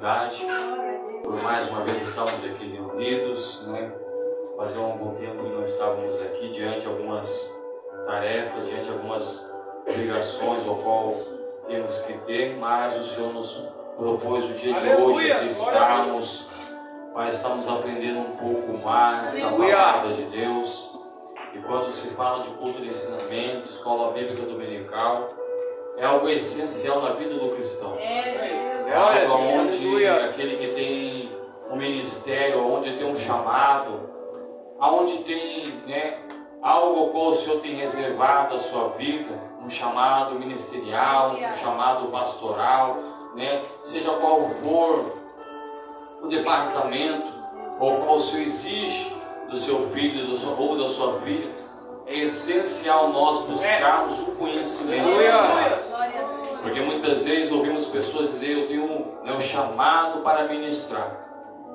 oportunidade, por mais uma vez estarmos aqui reunidos, né? Fazia algum tempo que não estávamos aqui diante de algumas tarefas, diante de algumas obrigações ao qual temos que ter, mas o Senhor nos propôs o dia de hoje aqui estarmos para estarmos aprendendo um pouco mais da palavra de Deus. E quando se fala de culto de ensinamento, escola bíblica dominical, é algo essencial na vida do cristão. É algo onde aquele que tem um ministério, onde tem um chamado, aonde tem, né, algo ao qual o Senhor tem reservado a sua vida, um chamado ministerial, um chamado pastoral, né, seja qual for o departamento ou qual o Senhor exige do seu filho ou da sua filha, é essencial nós buscarmos o conhecimento. Porque muitas vezes ouvimos pessoas dizer: eu tenho um chamado para ministrar,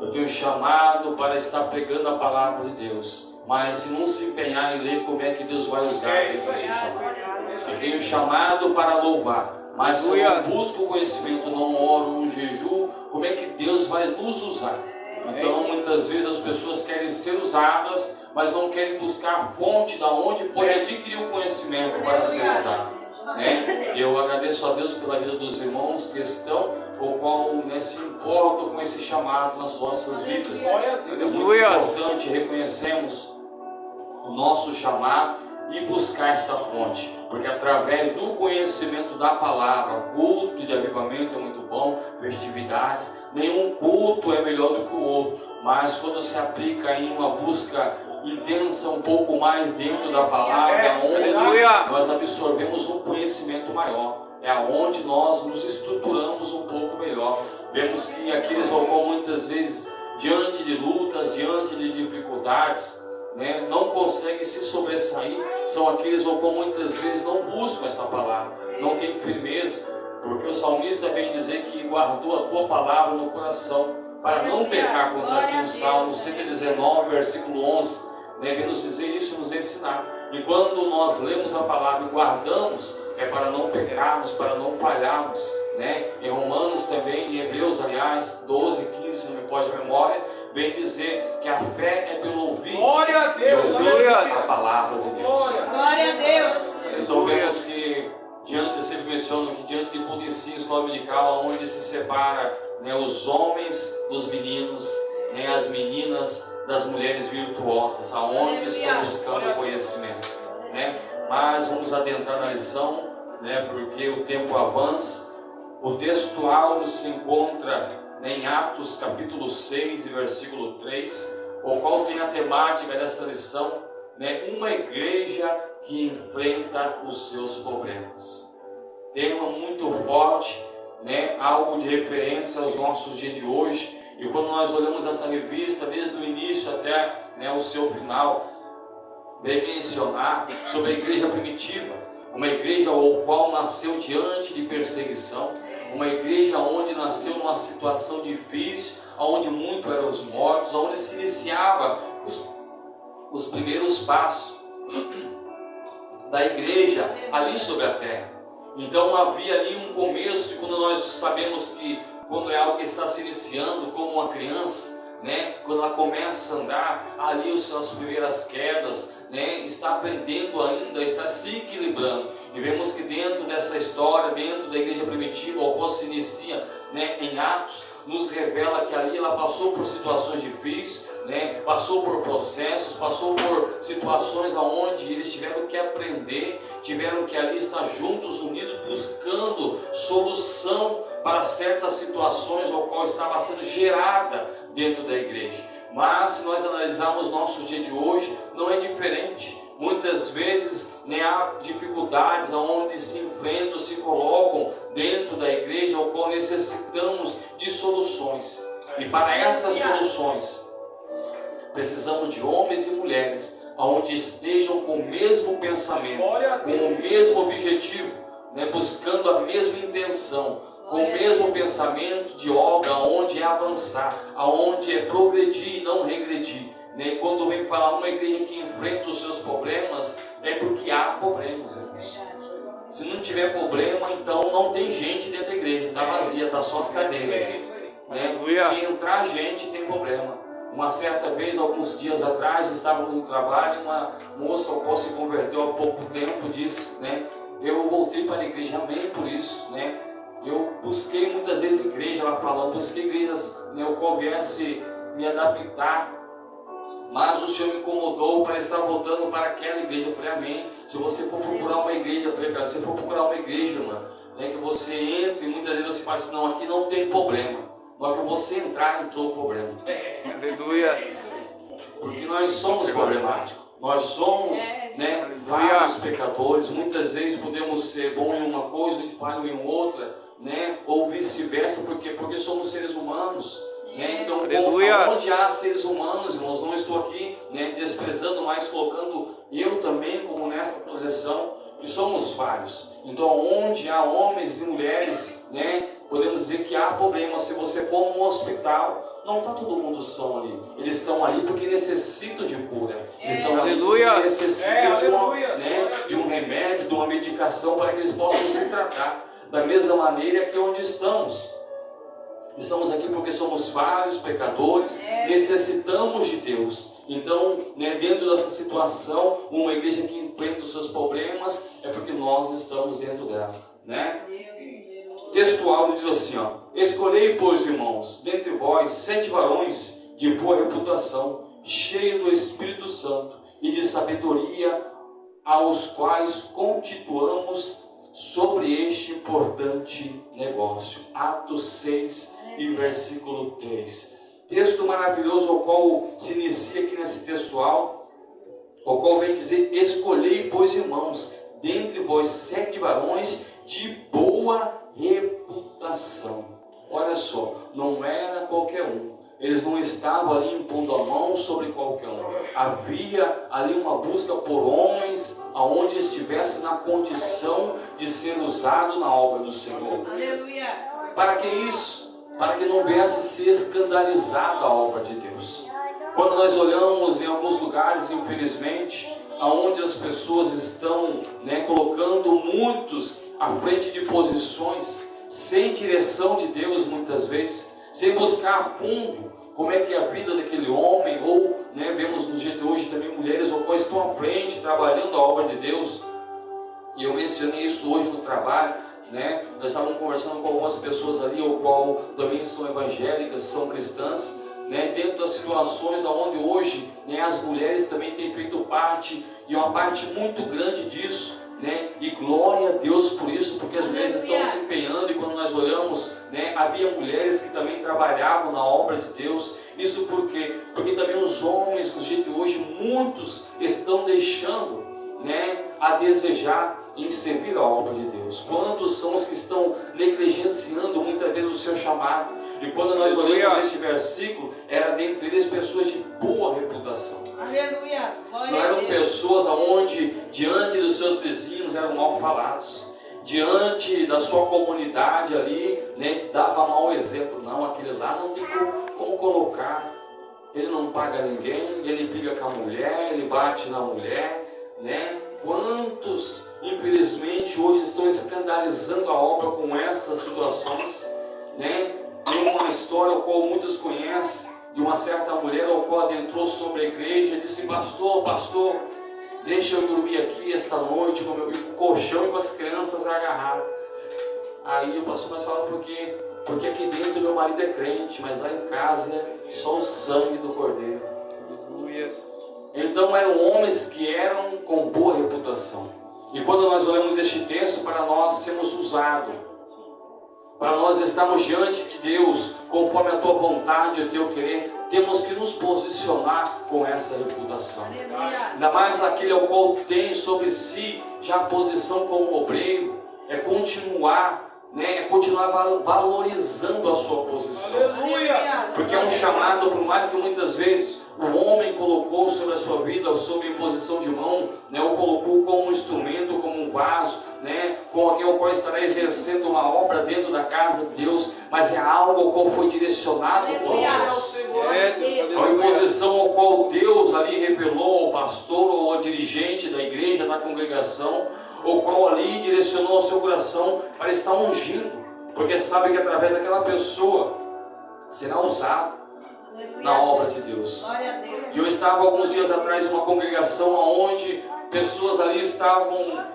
eu tenho um chamado para estar pregando a palavra de Deus, mas se não se empenhar em ler, como é que Deus vai usar esse chamado? Eu tenho um chamado para louvar, mas se eu não busco o conhecimento, não oro, não jejuo, como é que Deus vai nos usar? Então muitas vezes as pessoas querem ser usadas, mas não querem buscar a fonte da onde pode adquirir o conhecimento para ser usado. Eu agradeço a Deus pela vida dos irmãos que estão, o qual, né, se importam com esse chamado nas nossas vidas. É muito importante reconhecermos o nosso chamado e buscar esta fonte, porque através do conhecimento da palavra, culto de avivamento é muito bom, festividades, nenhum culto é melhor do que o outro, mas quando se aplica em uma busca intensa um pouco mais dentro da palavra, é onde nós absorvemos um conhecimento maior, é onde nós nos estruturamos um pouco melhor. Vemos que aqueles ao qual muitas vezes, diante de lutas, diante de dificuldades, né, não conseguem se sobressair, são aqueles ao qual muitas vezes não buscam essa palavra, não tem firmeza, porque o salmista vem dizer que guardou a tua palavra no coração para não pecar contra ti. No Salmo 119, versículo 11, né, vem nos dizer isso, nos ensinar. E quando nós lemos a palavra e guardamos, é para não pecarmos, para não falharmos, né? Em Romanos também, em Hebreus, aliás, 12, 15, se não me foge a memória, vem dizer que a fé é pelo ouvir. Glória a Deus, a palavra de Deus. Glória a Deus. Então vemos que diante, eu sempre menciono que diante de culto de ensino, escola dominical, onde se separa, né, os homens dos meninos, né, as meninas das mulheres virtuosas, aonde estão buscando conhecimento, né? Mas vamos adentrar na lição, né, porque o tempo avança. O texto áureo se encontra, né, em Atos capítulo 6 e versículo 3, o qual tem a temática dessa lição, né, uma igreja que enfrenta os seus problemas. Tema muito forte, né, algo de referência aos nossos dias de hoje. E quando nós olhamos essa revista, desde o início até, né, o seu final, vem mencionar sobre a igreja primitiva, uma igreja ao qual nasceu diante de perseguição, uma igreja onde nasceu numa situação difícil, onde muito eram os mortos, onde se iniciava os primeiros passos da igreja ali sobre a terra. Então havia ali um começo, e quando nós sabemos que quando é algo que está se iniciando, como uma criança, né, quando ela começa a andar, ali as suas primeiras quedas, né, está aprendendo ainda, está se equilibrando. E vemos que dentro dessa história, dentro da igreja primitiva, ao qual se inicia, né, em Atos, nos revela que ali ela passou por situações difíceis, né, passou por processos, passou por situações onde eles tiveram que aprender, tiveram que ali estar juntos, unidos, buscando solução para certas situações ao qual estava sendo gerada dentro da igreja. Mas se nós analisarmos nosso dia de hoje, não é diferente. Muitas vezes, né, há dificuldades onde se enfrentam, se colocam dentro da igreja, ao qual necessitamos de soluções. E para essas soluções, precisamos de homens e mulheres onde estejam com o mesmo pensamento, com o mesmo objetivo, né, buscando a mesma intenção, com o mesmo pensamento de obra, aonde é avançar, aonde é progredir e não regredir. E quando vem falar uma igreja que enfrenta os seus problemas, é porque há problemas, irmãos. Se não tiver problema, então não tem gente dentro da igreja, está vazia, está só as cadeiras. né? Se entrar gente, tem problema. Uma certa vez, alguns dias atrás, estava no trabalho, uma moça ao qual se converteu há pouco tempo disse, né? Eu voltei para a igreja, amém por isso, né? Eu busquei muitas vezes igreja, ela falou, busquei igrejas, né, o qual viesse me adaptar, mas o Senhor me incomodou para estar voltando para aquela igreja. Eu falei, amém. Se você for procurar uma igreja, se você for procurar uma igreja, mano, né, que você entra e muitas vezes você fala assim, não, aqui não tem problema. Na hora que você entrar, entrou o problema. Aleluia. Porque nós somos problemáticos. Nós somos, né, vários pecadores. Muitas vezes podemos ser bom em uma coisa e falho em outra, né? Ou vice-versa, porque somos seres humanos. Né? Então, onde há seres humanos, irmãos, não estou aqui, né, desprezando, mas colocando eu também como nessa posição, que somos falhos. Então, onde há homens e mulheres, né, podemos dizer que há problemas. Se você for num hospital, não está todo mundo são ali. Eles estão ali porque necessitam de cura. Eles estão ali porque necessitam de um remédio, de uma medicação para que eles possam se tratar. Da mesma maneira que onde estamos. Estamos aqui porque somos falhos, pecadores, necessitamos de Deus. Então, né, dentro dessa situação, uma igreja que enfrenta os seus problemas, é porque nós estamos dentro dela, né? Textual diz assim, ó: escolhei, pois, irmãos, dentre vós 7 varões de boa reputação, cheios do Espírito Santo e de sabedoria, aos quais constituamos sobre este importante negócio. Atos 6 e versículo 3. Texto maravilhoso, o qual se inicia aqui nesse textual, o qual vem dizer: escolhei, pois, irmãos, dentre vós 7 varões de boa reputação. Olha só, não era qualquer um. Eles não estavam ali impondo a mão sobre qualquer um. Havia ali uma busca por homens aonde estivesse na condição de ser usado na obra do Senhor. Aleluia. Para que isso? Para que não viesse a ser escandalizada a obra de Deus. Quando nós olhamos em alguns lugares, infelizmente, aonde as pessoas estão, né, colocando muitos à frente de posições, sem direção de Deus muitas vezes, sem buscar a fundo como é que é a vida daquele homem, ou, né, vemos no dia de hoje também mulheres ou quais estão à frente, trabalhando a obra de Deus. E eu mencionei isso hoje no trabalho, né? Nós estávamos conversando com algumas pessoas ali, ou qual também são evangélicas, são cristãs, né? Dentro das situações onde hoje, né, as mulheres também têm feito parte, e uma parte muito grande disso, né? E glória a Deus por isso, porque as mulheres estão se empenhando. E quando nós olhamos, né, havia mulheres que também trabalhavam na obra de Deus. Isso por quê? Porque também os homens, no dia de hoje, muitos estão deixando, né, a desejar em servir a obra de Deus. Quantos são os que estão negligenciando muitas vezes o seu chamado? E quando nós olhamos este versículo, era dentre eles pessoas de boa reputação. Aleluia. Não eram pessoas aonde diante dos seus vizinhos eram mal falados, diante da sua comunidade ali, né, dava mau exemplo. Não, aquele lá não tem como colocar. Ele não paga ninguém, ele briga com a mulher, ele bate na mulher, né? Quantos, infelizmente, hoje estão escandalizando a obra com essas situações, né? Tem uma história ao qual muitos conhecem, de uma certa mulher ao qual adentrou sobre a igreja e disse: pastor, deixa eu dormir aqui esta noite com o meu colchão e com as crianças agarradas. Aí o pastor fala: porque aqui dentro meu marido é crente, mas lá em casa é só o sangue do cordeiro. Então eram homens que eram com boa reputação. E quando nós olhamos este texto, para nós sermos usados, para nós estarmos diante de Deus, conforme a tua vontade e o teu querer, temos que nos posicionar com essa reputação. Ainda mais aquele ao qual tem sobre si já a posição como obreiro, é continuar, né, é continuar valorizando a sua posição. Porque é um chamado, por mais que muitas vezes o homem colocou sobre a sua vida, sob imposição de mão, né, o colocou como um instrumento, como um vaso, né, com alguém ao qual estará exercendo uma obra dentro da casa de Deus, mas é algo ao qual foi direcionado por Deus. É uma imposição ao qual Deus ali revelou ao pastor ou ao dirigente da igreja, da congregação, o qual ali direcionou o seu coração para estar ungindo, porque sabe que através daquela pessoa será usado Aleluia. na obra de Deus. Glória a Deus. Eu estava alguns dias atrás em uma congregação onde pessoas ali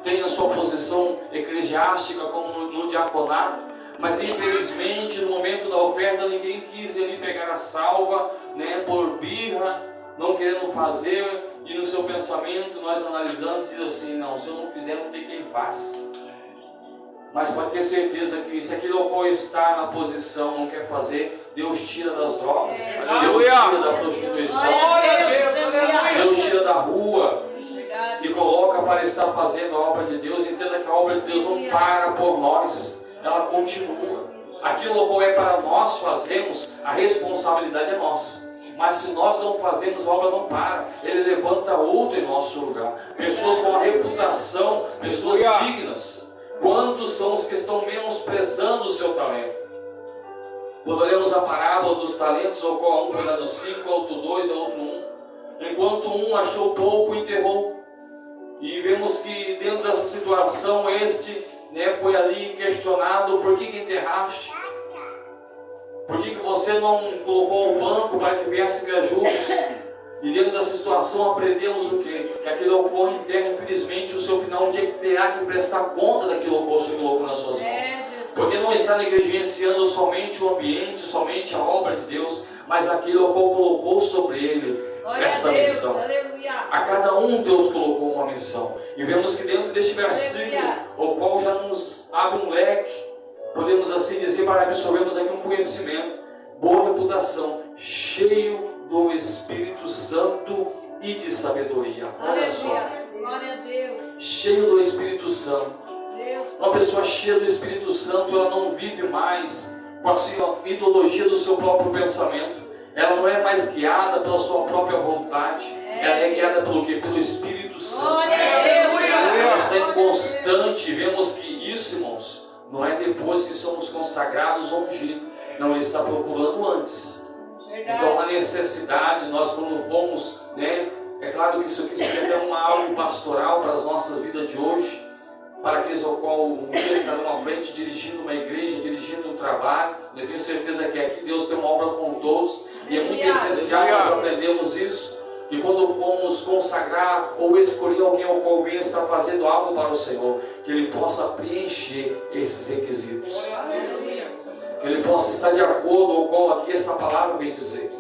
têm a sua posição eclesiástica como no diaconato, mas infelizmente no momento da oferta ninguém quis ali pegar a salva, né, por birra, não querendo fazer, e no seu pensamento nós analisamos e diz assim: não, se eu não fizer não tem quem faça. Mas pode ter certeza que se aquele local está na posição, não quer fazer, Deus tira das drogas, Deus tira da prostituição, Deus tira da rua e coloca para estar fazendo a obra de Deus. Entenda que a obra de Deus não para por nós, ela continua. Aquilo local é para nós fazermos, a responsabilidade é nossa. Mas se nós não fazemos, a obra não para. Ele levanta outro em nosso lugar. Pessoas com a reputação, pessoas dignas. Quantos são os que estão menosprezando o seu talento? Quando olhamos a parábola dos talentos, ao qual um foi dado 5, outro 2, outro 1. Enquanto um achou pouco, enterrou. E vemos que dentro dessa situação, foi ali questionado: por que enterraste? Por que você não colocou o banco para que viessem gajudos? E dentro dessa situação aprendemos o quê? Que aquilo ocorre em terra, infelizmente, o seu final um dia terá que prestar conta daquilo que você colocou nas suas mãos. Porque não está negligenciando somente o ambiente, somente a obra de Deus, mas aquilo que colocou sobre ele esta missão. A cada um Deus colocou uma missão. E vemos que dentro deste versículo, o qual já nos abre um leque, podemos assim dizer, para absorvermos aqui um conhecimento, boa reputação, cheio do Espírito Santo e de sabedoria. Olha só. Glória a Deus. Cheio do Espírito Santo. Uma pessoa cheia do Espírito Santo, ela não vive mais com a sua ideologia do seu próprio pensamento. Ela não é mais guiada pela sua própria vontade. Ela é guiada pelo quê? Pelo Espírito Santo. Glória a Deus. Ela está em constante. Vemos que isso, irmãos, não é depois que somos consagrados ou ungidos. Não, ele está procurando antes. Então a necessidade, nós quando fomos, é claro que isso aqui seria algo pastoral para as nossas vidas de hoje, para aqueles ao qual um dia estarão à frente dirigindo uma igreja, dirigindo um trabalho. Eu tenho certeza que aqui Deus tem uma obra com todos, e é muito essencial nós aprendemos isso, que quando formos consagrar ou escolher alguém ao qual venha estar fazendo algo para o Senhor, que ele possa preencher esses requisitos. Que ele possa estar de acordo com o qual aqui esta palavra vem dizer.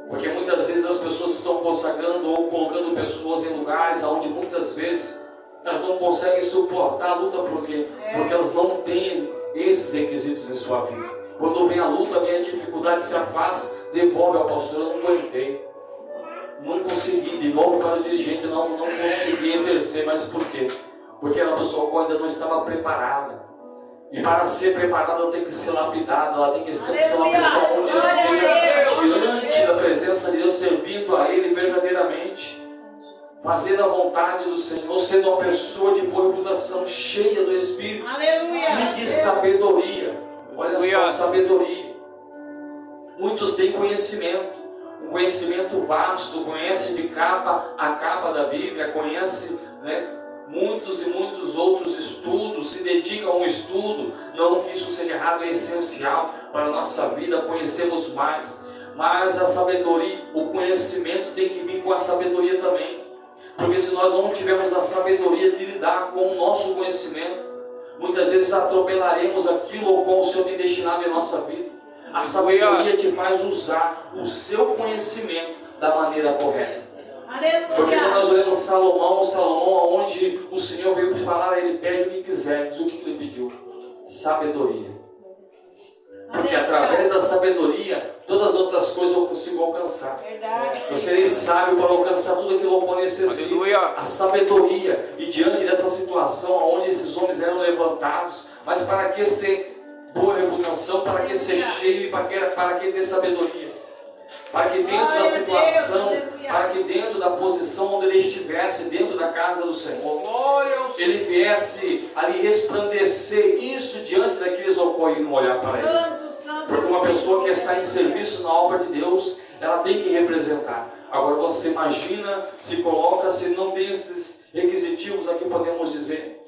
Porque muitas vezes as pessoas estão consagrando ou colocando pessoas em lugares onde muitas vezes elas não conseguem suportar a luta. Por quê? Porque elas não têm esses requisitos em sua vida. Quando vem a luta, vem a dificuldade, se afasta, devolve ao pastor: eu não aguentei, não consegui, devolve para o dirigente, não consegui exercer. Mas por quê? Porque a pessoa ainda não estava preparada. E para ser preparada, ela tem que ser lapidada, ela tem que ser uma pessoa onde esteja diante da presença de Deus, servindo a Ele verdadeiramente, fazendo a vontade do Senhor, sendo uma pessoa de boa reputação, cheia do Espírito e de sabedoria. Olha só, sabedoria. Muitos têm conhecimento, um conhecimento vasto, conhece de capa a capa da Bíblia, conhece, muitos e muitos outros estudos, se dedicam ao estudo. Não que isso seja errado, é essencial para a nossa vida, conhecemos mais. Mas a sabedoria, o conhecimento tem que vir com a sabedoria também. Porque se nós não tivermos a sabedoria de lidar com o nosso conhecimento, muitas vezes atropelaremos aquilo ao qual o Senhor tem destinado em nossa vida. A sabedoria te faz usar o seu conhecimento da maneira correta. Porque quando nós olhamos Salomão, onde o Senhor veio falar, ele pede o que quiser. Diz o que ele pediu: sabedoria. Porque através da sabedoria, todas as outras coisas eu consigo alcançar. Eu serei sábio para alcançar tudo aquilo que eu necessito. A sabedoria. E diante dessa situação, onde esses homens eram levantados, mas para que ser boa reputação, para que ser cheio e para que ter sabedoria? Para que dentro da situação, para que dentro da posição onde ele estivesse, dentro da casa do Senhor, ele viesse ali resplandecer isso diante daqueles ao qual iam olhar para ele. Porque uma pessoa que está em serviço na obra de Deus, ela tem que representar. Agora você imagina, se coloca, se não tem esses requisitivos aqui, podemos dizer.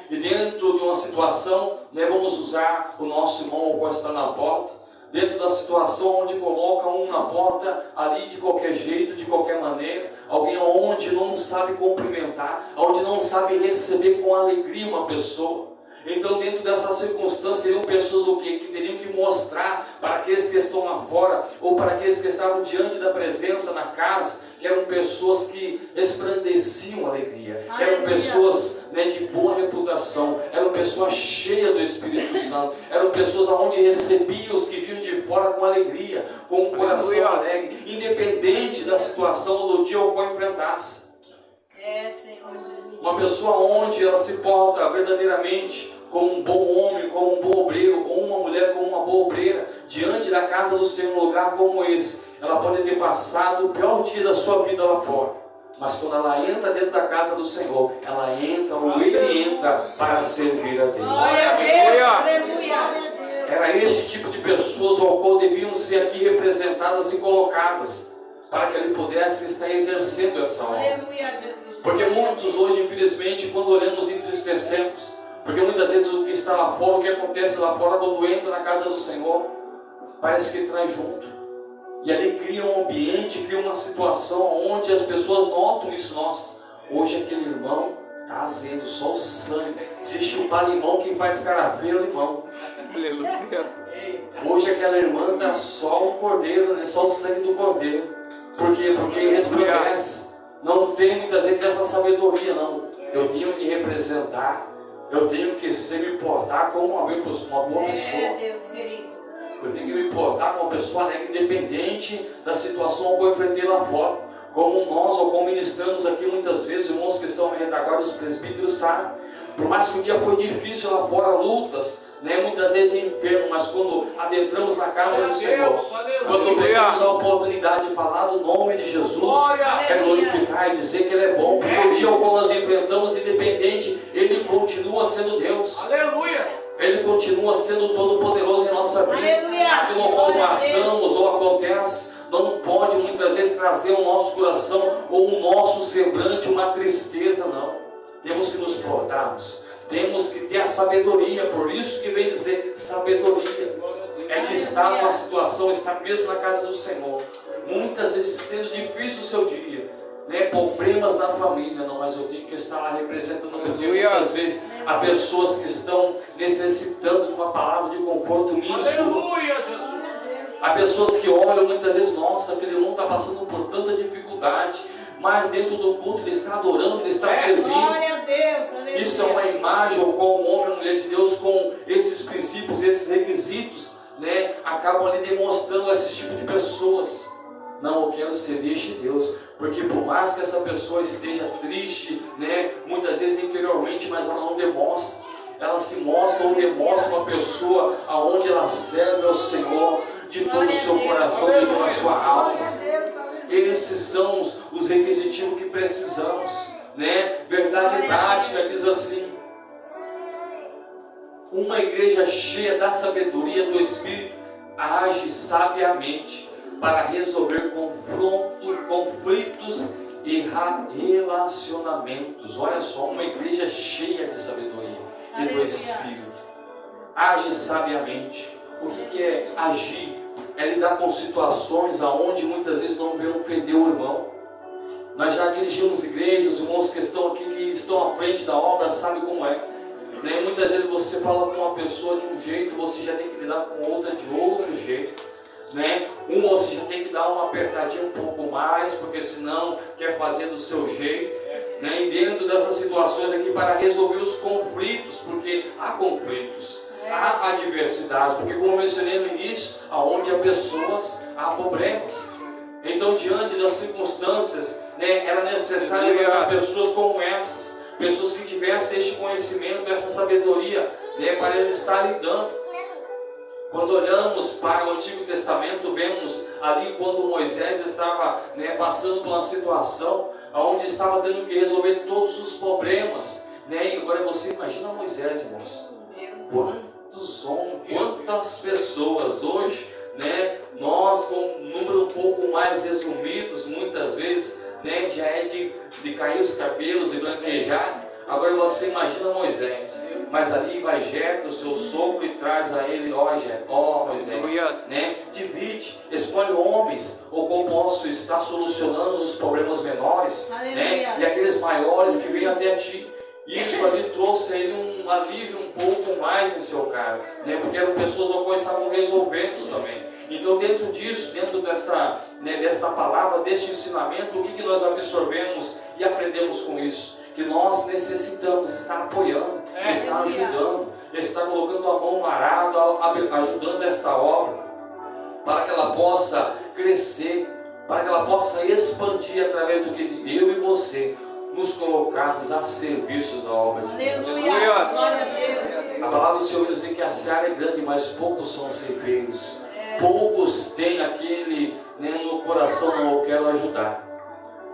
E dentro de uma situação, vamos usar o nosso irmão ao qual está na porta. dentro da situação onde coloca um na porta ali de qualquer jeito, de qualquer maneira, alguém onde não sabe cumprimentar, onde não sabe receber com alegria uma pessoa. Então, dentro dessa circunstância, seriam pessoas o quê? Que teriam que mostrar para aqueles que estão lá fora, ou para aqueles que estavam diante da presença na casa, que eram pessoas que resplandeciam alegria, eram pessoas, né, de boa reputação, eram pessoas cheias do Espírito Santo, eram pessoas onde recebiam os que vinham de fora com alegria, com um coração alegre, independente da situação ou do dia ao qual enfrentasse. Senhor Jesus. Uma pessoa onde ela se porta verdadeiramente como um bom homem, como um bom obreiro, ou uma mulher como uma boa obreira, diante da casa do Senhor, um lugar como esse, ela pode ter passado o pior dia da sua vida lá fora, mas quando ela entra dentro da casa do Senhor, ela entra, ou ele entra para servir a Deus. Glória a Deus, aleluia. Era este tipo de pessoas ao qual deviam ser aqui representadas e colocadas, para que ele pudesse estar exercendo essa obra. Aleluia, Jesus. Porque muitos hoje, infelizmente, quando olhamos, entristecemos. Porque muitas vezes o que está lá fora, o que acontece lá fora, quando entra na casa do Senhor, parece que traz junto. E ali cria um ambiente, cria uma situação onde as pessoas notam isso. Nossa, hoje aquele irmão está azedo, só o sangue. Se chupar limão, quem faz cara feia é o limão. Hoje aquela irmã está só o cordeiro, né? Só o sangue do cordeiro. Por quê? Porque resplandece. Não tem muitas vezes essa sabedoria, não. Eu tenho que representar, eu tenho que me portar como uma boa pessoa. Deus querido. Eu tenho que me portar como uma pessoa alegre, independente da situação que eu enfrentei lá fora. Como nós, ou como ministramos aqui muitas vezes, irmãos que estão em retaguarda, os presbíteros sabem. Por mais que um dia foi difícil lá fora, lutas, né, muitas vezes enfermo, mas quando adentramos na casa do Senhor, quando pegamos a oportunidade de falar do nome de Jesus, é glorificar e dizer que Ele é bom, porque o dia ao qual nós enfrentamos, independente, Ele continua sendo Deus. Aleluia! Ele continua sendo todo-poderoso em nossa vida. Aquilo ao qual passamos ou acontece, não pode muitas vezes trazer ao nosso coração ou o nosso semblante uma tristeza, não. Temos que nos portarmos, temos que ter a sabedoria, por isso que vem dizer sabedoria, é de estar numa situação, estar mesmo na casa do Senhor, muitas vezes sendo difícil o seu dia, né? Problemas na família, não, mas eu tenho que estar lá representando, porque muitas vezes há pessoas que estão necessitando de uma palavra de conforto minha. Aleluia, Jesus! Há pessoas que olham muitas vezes, nossa, aquele irmão está passando por tanta dificuldade, mas dentro do culto ele está adorando, ele está servindo. Glória a Deus, aleluia. Isso é uma imagem ao qual o homem e a mulher de Deus, com esses princípios, esses requisitos, né, acabam ali demonstrando a esse tipo de pessoas. Não, eu quero ser este Deus, porque por mais que essa pessoa esteja triste, né, muitas vezes interiormente, mas ela não demonstra. Ela se mostra ou demonstra uma pessoa aonde ela serve ao Senhor de todo o seu coração e de toda a sua alma. Esses são os requisitivos que precisamos, né? Verdade didática diz assim: uma igreja cheia da sabedoria do Espírito age sabiamente para resolver conflitos e relacionamentos. Olha só, uma igreja cheia de sabedoria e do Espírito age sabiamente. O que é agir? É lidar com situações aonde muitas vezes não vê ofender o irmão. Nós já dirigimos igrejas, os irmãos que estão aqui, que estão à frente da obra, sabem como é. Né? Muitas vezes você fala com uma pessoa de um jeito, você já tem que lidar com outra de outro jeito. Né? Você já tem que dar uma apertadinha um pouco mais, porque senão quer fazer do seu jeito. Né? E dentro dessas situações aqui, para resolver os conflitos, porque há conflitos. Há adversidade, porque como eu mencionei no início, aonde há pessoas, há problemas. Então, diante das circunstâncias, né, era necessário levantar pessoas como essas, pessoas que tivessem este conhecimento, essa sabedoria, né, para eles estar lidando. Quando olhamos para o Antigo Testamento, vemos ali quando Moisés estava, né, passando por uma situação onde estava tendo que resolver todos os problemas, né? E agora você imagina Moisés, irmãos. Quantos homens, quantas pessoas hoje, né, nós com um número um pouco mais resumidos, muitas vezes, né, já é de cair os cabelos, de branquejar, Agora você imagina Moisés, mas ali vai Jetro, seu sogro, e traz a ele, ó Moisés, né? Divide, escolhe homens, ou como posso estar solucionando os problemas menores, né? E aqueles maiores que vêm até ti. Isso ali trouxe a ele um alívio um pouco mais em seu cargo, né? Porque eram pessoas ao qual estavam resolvendo também. Então, dentro disso, dentro desta palavra, deste ensinamento, o que nós absorvemos e aprendemos com isso? Que nós necessitamos estar apoiando, estar ajudando, estar colocando a mão no arado, ajudando esta obra, para que ela possa crescer, para que ela possa expandir através do que eu e você nos colocarmos a serviço da obra de Deus. Aleluia. Glória a Deus. A palavra do Senhor diz que a seara é grande, mas poucos são ceifeiros. Poucos têm aquele no coração, não, eu quero ajudar,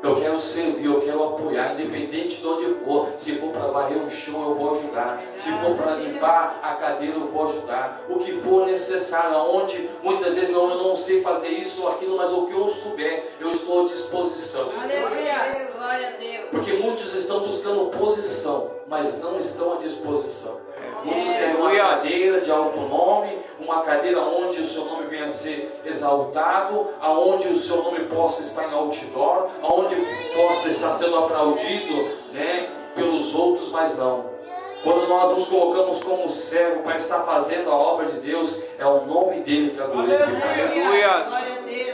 eu quero servir, eu quero apoiar, independente de onde eu for. Se for para varrer um chão, eu vou ajudar. Se for para limpar a cadeira, eu vou ajudar. O que for necessário, aonde muitas vezes eu não sei fazer isso ou aquilo, mas o que eu souber, eu estou à disposição. Aleluia. Glória a Deus. Porque muitos estão buscando posição, mas não estão à disposição. Muitos querem uma cadeira de alto nome, uma cadeira onde o seu nome venha a ser exaltado, aonde o seu nome possa estar em outdoor, aonde possa estar sendo aplaudido, né, pelos outros, mas não. Quando nós nos colocamos como servo para estar fazendo a obra de Deus, é o nome dele que é glorificado.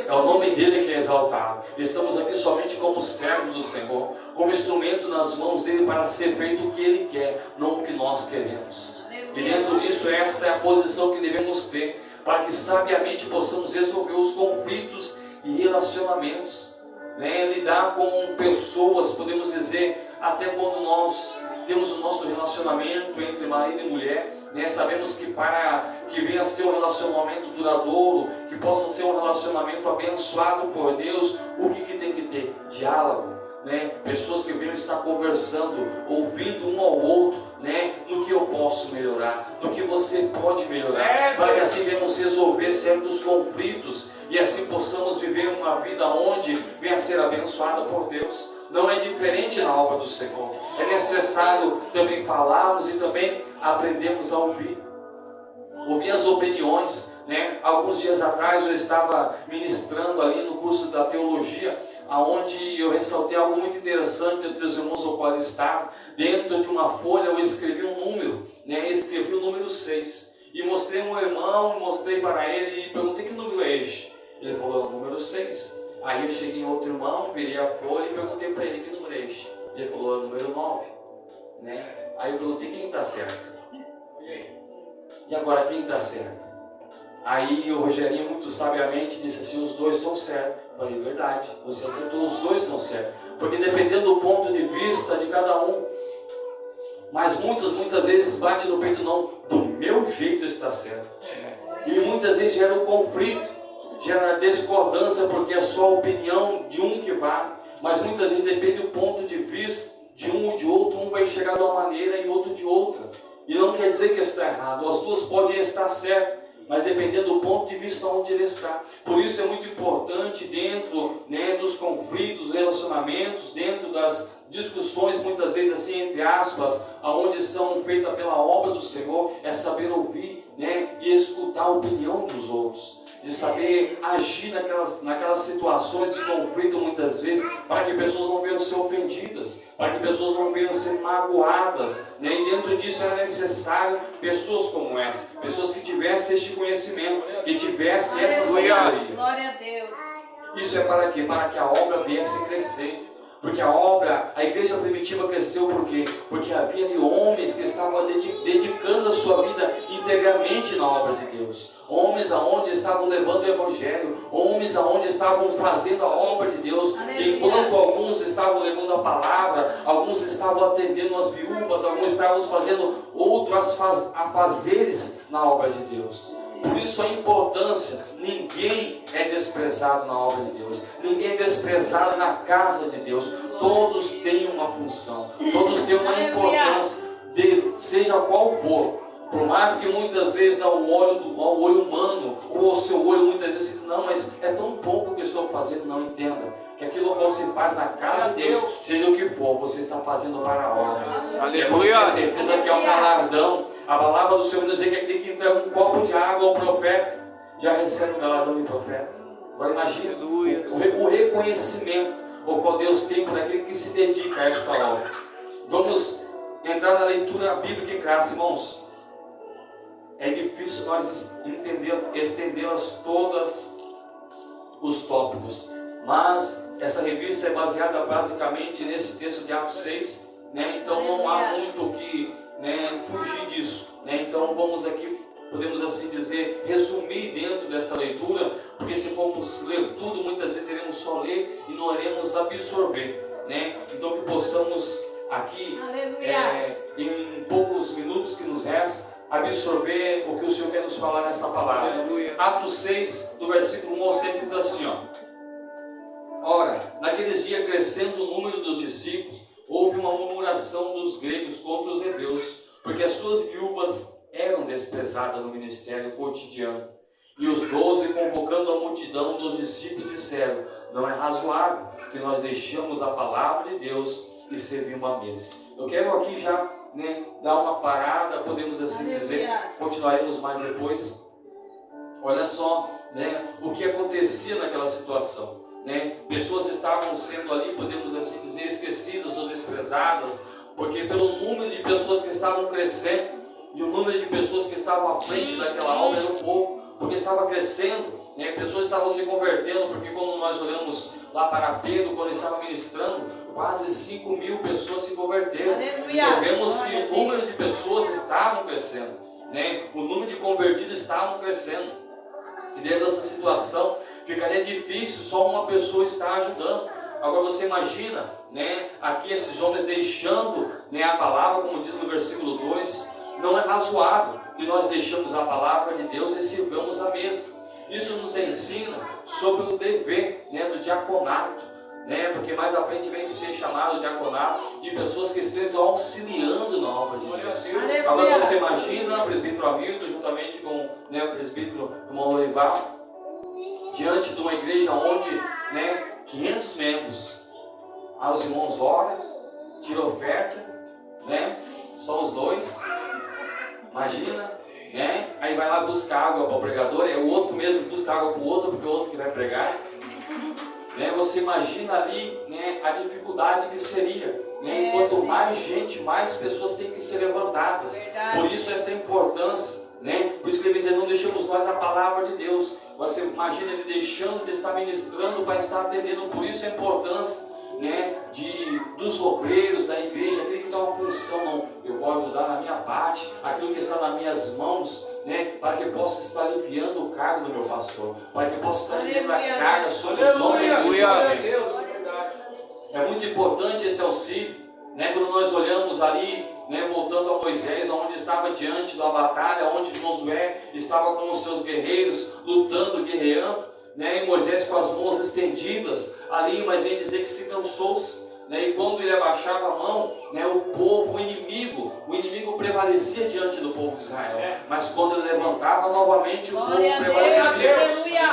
É o nome dele que é exaltado. Estamos aqui somente como servos do Senhor, como instrumento nas mãos dele para ser feito o que ele quer, não o que nós queremos. E dentro disso, esta é a posição que devemos ter, para que sabiamente possamos resolver os conflitos e relacionamentos, né? Lidar com pessoas, podemos dizer, até quando nós temos o nosso relacionamento entre marido e mulher, né? Sabemos que para que venha a ser um relacionamento duradouro, que possa ser um relacionamento abençoado por Deus, o que tem que ter? Diálogo, né? Pessoas que venham estar conversando, ouvindo um ao outro, né? No que eu posso melhorar, no que você pode melhorar, para que assim venhamos resolver certos conflitos e assim possamos viver uma vida onde venha a ser abençoada por Deus. Não é diferente na obra do Senhor. É necessário também falarmos e também aprendermos a ouvir as opiniões, né? Alguns dias atrás eu estava ministrando ali no curso da teologia, aonde eu ressaltei algo muito interessante entre os irmãos ao qual estava. Dentro de uma folha eu escrevi um número, né? Escrevi o número 6 e mostrei um irmão, mostrei para ele e perguntei: que número é este? Ele falou: é o número 6. Aí eu cheguei em outro irmão, virei a folha e perguntei para ele: que número é este? Ele falou: é o número 9, né? Aí eu perguntei: quem está certo? E agora quem está certo? Aí o Rogerinho muito sabiamente disse assim: os dois estão certos. Eu falei: verdade, você acertou, os dois estão certos. Porque dependendo do ponto de vista de cada um, mas muitas vezes bate no peito: não, do meu jeito está certo. E muitas vezes gera um conflito, gera discordância, porque é só a opinião de um que vale. Mas muitas vezes depende do ponto de vista de um ou de outro. Um vai chegar de uma maneira e outro de outra. E não quer dizer que está errado. As duas podem estar certas, mas dependendo do ponto de vista onde ele está. Por isso é muito importante dentro, né, dos conflitos, relacionamentos, dentro das discussões, muitas vezes assim, entre aspas, aonde são feitas pela obra do Senhor, é saber ouvir, né, e escutar a opinião dos outros. De saber agir naquelas situações de conflito muitas vezes, para que pessoas não venham ser ofendidas, para que pessoas não venham ser magoadas, né? E dentro disso era necessário pessoas como essa, pessoas que tivessem este conhecimento, que tivessem essa sabedoria. Glória a Deus. Isso é para quê? Para que a obra viesse a crescer. Porque a igreja primitiva cresceu por quê? Porque havia ali homens que estavam dedicando a sua vida integralmente na obra de Deus. Homens aonde estavam levando o Evangelho, homens aonde estavam fazendo a obra de Deus. Enquanto alguns estavam levando a palavra, alguns estavam atendendo as viúvas, alguns estavam fazendo outros afazeres na obra de Deus. Por isso a importância, ninguém é desprezado na obra de Deus, ninguém é desprezado na casa de Deus, todos têm uma função, todos têm uma importância, seja qual for. Por mais que muitas vezes ao olho humano, ou ao seu olho muitas vezes diz: não, mas é tão pouco que eu estou fazendo, não entenda que aquilo que você faz na casa de Deus, seja o que for, você está fazendo para a honra. Aleluia. Tenha certeza que é um galardão. A palavra do Senhor diz que aquele que entrega um copo de água ao profeta, já recebe um galardão de profeta. Agora imagina o reconhecimento o qual Deus tem por aquele que se dedica a esta obra. Vamos entrar na leitura bíblica em classe, irmãos. É difícil nós estendê-las todas os tópicos, mas essa revista é baseada basicamente nesse texto de Atos 6, né? Então não há muito o que, né, fugir disso, né? Então vamos aqui, podemos assim dizer, resumir dentro dessa leitura, porque se formos ler tudo, muitas vezes iremos só ler e não iremos absorver, né? Então que possamos aqui, em poucos minutos que nos restam, absorver o que o Senhor quer nos falar nessa palavra. Aleluia. Atos 6, do versículo 1 ao 7, diz assim, ó: Ora, naqueles dias, crescendo o número dos discípulos, houve uma murmuração dos gregos contra os hebreus, porque as suas viúvas eram desprezadas no ministério cotidiano. E os 12, convocando a multidão dos discípulos, disseram: Não é razoável que nós deixemos a palavra de Deus e servimos a mesa. Eu quero aqui já, né, dar uma parada, podemos assim dizer, continuaremos mais depois. Olha só, né, o que acontecia naquela situação, né? Pessoas estavam sendo ali, podemos assim dizer, esquecidas ou desprezadas, porque pelo número de pessoas que estavam crescendo e o número de pessoas que estavam à frente daquela obra era pouco, porque estava crescendo, né? Pessoas estavam se convertendo, porque quando nós olhamos lá para Pedro, quando ele estava ministrando, quase 5.000 pessoas se converteram. Então vemos que o número de pessoas estavam crescendo, né? O número de convertidos estavam crescendo. E dentro dessa situação ficaria difícil só uma pessoa estar ajudando. Agora você imagina, né, aqui esses homens deixando, né, a palavra, como diz no versículo 2, não é razoável que nós deixamos a palavra de Deus e sirvamos a mesa. Isso nos ensina sobre o dever, né, do diaconato, né, porque mais à frente vem ser chamado diaconato de pessoas que estejam auxiliando na obra de Deus. Agora você imagina o presbítero Hamilton juntamente com, né, o presbítero irmão Leival, diante de uma igreja onde, né, 500 membros. Aí os irmãos oram, tiram oferta, né, só os dois. Imagina, né? Aí vai lá buscar água para o pregador, é o outro mesmo que busca água para o outro, porque é o outro que vai pregar. Né? Você imagina ali, né, a dificuldade que seria, né? Quanto mais gente, mais pessoas têm que ser levantadas. Por isso essa importância, né? Por isso que ele diz: não deixemos nós a palavra de Deus. Você imagina ele deixando de estar ministrando para estar atendendo. Por isso a importância, né, dos obreiros da igreja, aquele que tem uma função, não, eu vou ajudar na minha parte, aquilo que está nas minhas mãos, né, para que eu possa estar aliviando o cargo do meu pastor, para que eu possa estar aliviando a carga sobre os homens. É muito importante esse auxílio, né, quando nós olhamos ali, né, voltando a Moisés, onde estava diante da batalha, onde Josué estava com os seus guerreiros, lutando, guerreando, né, e Moisés com as mãos estendidas ali, mas vem dizer que se cansou-se, né, e quando ele abaixava a mão, né, o povo, o inimigo prevalecia diante do povo de Israel, mas quando ele levantava novamente, o povo prevalecia,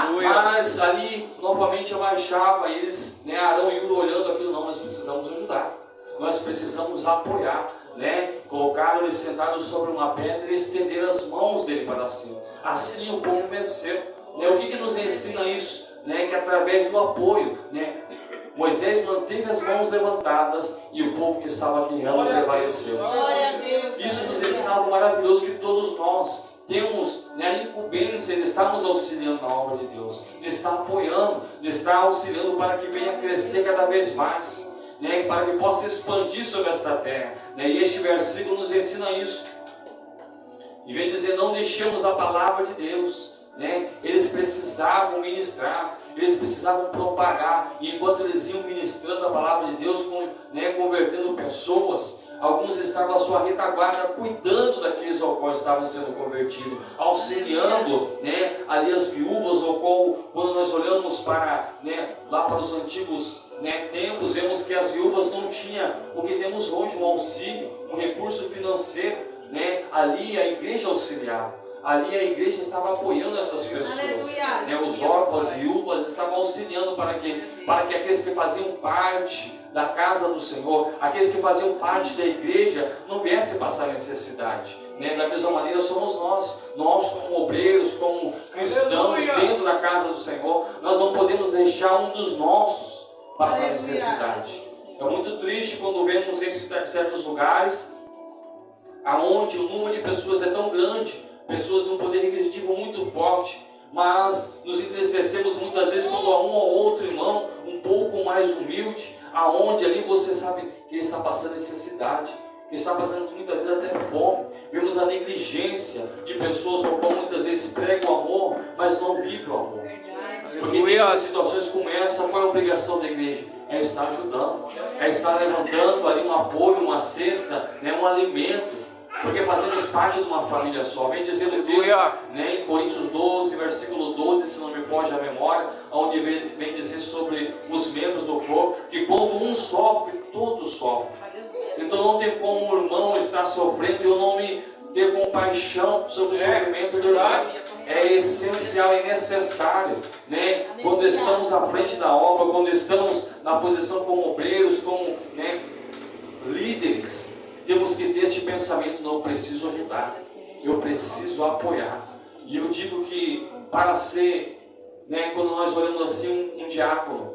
mas ali novamente abaixava, e eles, né, Arão e Uro olhando aquilo, não, nós precisamos ajudar, nós precisamos apoiar, né, colocaram eles sentados sobre uma pedra e estenderam as mãos dele para cima, assim o povo venceu. Né, o que nos ensina isso? Né, que através do apoio, né, Moisés manteve as mãos levantadas e o povo que estava guerreando prevaleceu. Isso nos ensina algo maravilhoso, que todos nós temos, né, a incumbência de estarmos auxiliando na obra de Deus, de estar apoiando, de estar auxiliando para que venha crescer cada vez mais, né, para que possa expandir sobre esta terra. Né, e este versículo nos ensina isso. E vem dizer: não deixemos a palavra de Deus. Né? Eles precisavam ministrar, eles precisavam propagar, e enquanto eles iam ministrando a palavra de Deus, né, convertendo pessoas, alguns estavam à sua retaguarda, cuidando daqueles ao qual estavam sendo convertidos, auxiliando, né, ali as viúvas, ao qual, quando nós olhamos para, né, lá para os antigos, né, tempos, vemos que as viúvas não tinham o que temos hoje, um auxílio, um recurso financeiro, né, ali a igreja auxiliava. Ali a igreja estava apoiando essas pessoas. Né? Os órfãos e viúvas estavam auxiliando para que aqueles que faziam parte da casa do Senhor, aqueles que faziam parte da igreja, não viessem passar necessidade. Né? Da mesma maneira somos nós como obreiros, como cristãos dentro da casa do Senhor, nós não podemos deixar um dos nossos passar necessidade. É muito triste quando vemos em certos lugares aonde o número de pessoas é tão grande, pessoas de um poder aquisitivo muito forte, mas nos entristecemos muitas vezes quando há um ou outro irmão um pouco mais humilde, aonde ali você sabe que ele está passando necessidade, que está passando muitas vezes até fome. Vemos a negligência de pessoas ao qual muitas vezes pregam o amor, mas não vivem o amor. Porque em as situações como essa, qual é a obrigação da igreja? É estar ajudando, é estar levantando ali um apoio, uma cesta, né, um alimento. Porque fazemos parte de uma família só. Vem dizendo Deus, né, em Coríntios 12, versículo 12, se não me foge a memória, onde vem dizer sobre os membros do corpo, que quando um sofre, todos sofrem. Então não tem como o irmão estar sofrendo e eu não me ter compaixão sobre o sofrimento do irmão. É essencial e necessário, né? Quando estamos à frente da obra, quando estamos na posição como obreiros, como, né, líderes, temos que ter este pensamento: não, eu preciso ajudar, eu preciso apoiar. E eu digo que para ser, né, quando nós olhamos assim um diácono,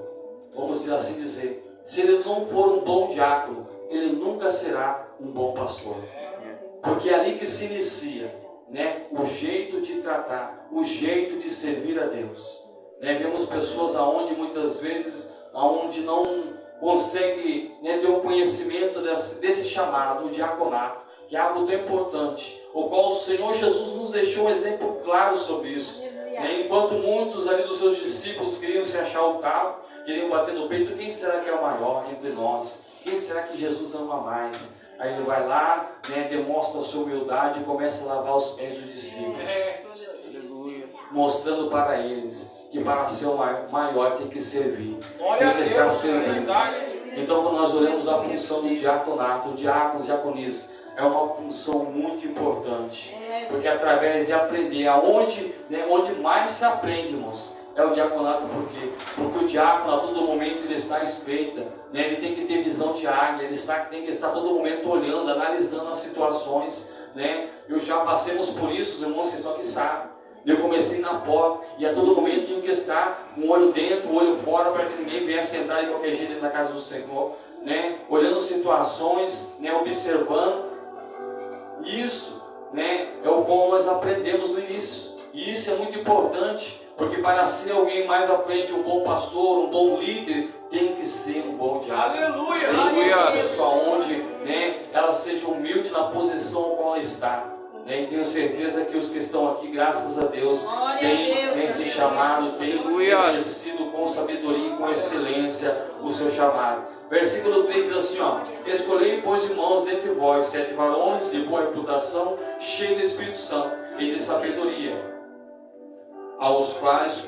vamos assim dizer, se ele não for um bom diácono, ele nunca será um bom pastor. Porque é ali que se inicia, né, o jeito de tratar, o jeito de servir a Deus. Né, vemos pessoas aonde muitas vezes, aonde não consegue, né, ter um conhecimento desse chamado, o diaconato, que é algo tão importante, o qual o Senhor Jesus nos deixou um exemplo claro sobre isso. Né, enquanto muitos ali dos seus discípulos queriam se achar o cabo, queriam bater no peito, quem será que é o maior entre nós? Quem será que Jesus ama mais? Aí ele vai lá, né, demonstra a sua humildade e começa a lavar os pés dos discípulos, mostrando para eles que para ser o maior tem que servir, tem que estar servindo. Então, quando nós olhamos a função do diaconato, o diácono, diaconisa, é uma função muito importante, porque através de aprender, onde mais se aprende, irmãos, é o diaconato. Por quê? Porque o diácono a todo momento ele está à espreita, né? Ele tem que ter visão de águia, ele tem que estar a todo momento olhando, analisando as situações, né? Eu já passemos por isso, os irmãos, vocês só que sabem. Eu comecei na porta e a todo momento tinha que estar um olho dentro, um olho fora, para que ninguém venha sentar de qualquer jeito dentro da casa do Senhor, né? Olhando situações, né? Observando. Isso, né, é o como nós aprendemos no início. E isso é muito importante, porque para ser alguém mais à frente, um bom pastor, um bom líder, tem que ser um bom diácono. Aleluia! Tem que ser uma pessoa onde, né, ela seja humilde na posição qual ela está. E tenho certeza que os que estão aqui, graças a Deus, têm se chamado, têm exercido com sabedoria e com excelência o seu chamado. Versículo 3 diz assim, ó: escolhei, pois, irmãos, dentre vós 7 varões de boa reputação, cheios do Espírito Santo e de sabedoria, aos quais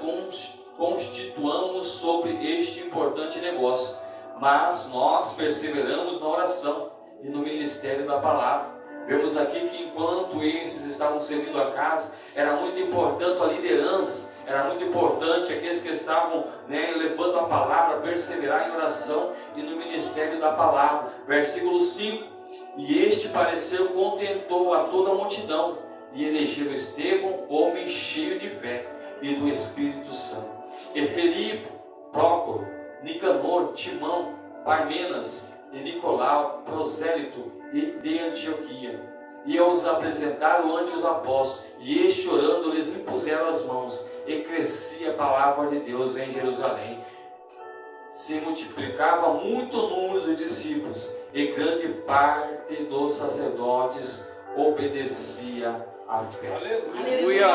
constituamos sobre este importante negócio. Mas nós perseveramos na oração e no ministério da palavra. Vemos aqui que enquanto esses estavam servindo a casa, era muito importante a liderança, era muito importante aqueles que estavam, né, levando a palavra, perseverar em oração e no ministério da palavra. Versículo 5: e este parecer contentou a toda a multidão, e elegeu Estevão, homem cheio de fé e do Espírito Santo, e Felipe, Prócoro, Nicanor, Timão, Parmenas e Nicolau, prosélito de Antioquia. E os apresentaram ante os apóstolos, e estes, orando, lhes impuseram as mãos, e crescia a palavra de Deus em Jerusalém. Se multiplicava muito o número de discípulos, e grande parte dos sacerdotes obedecia à fé. Aleluia!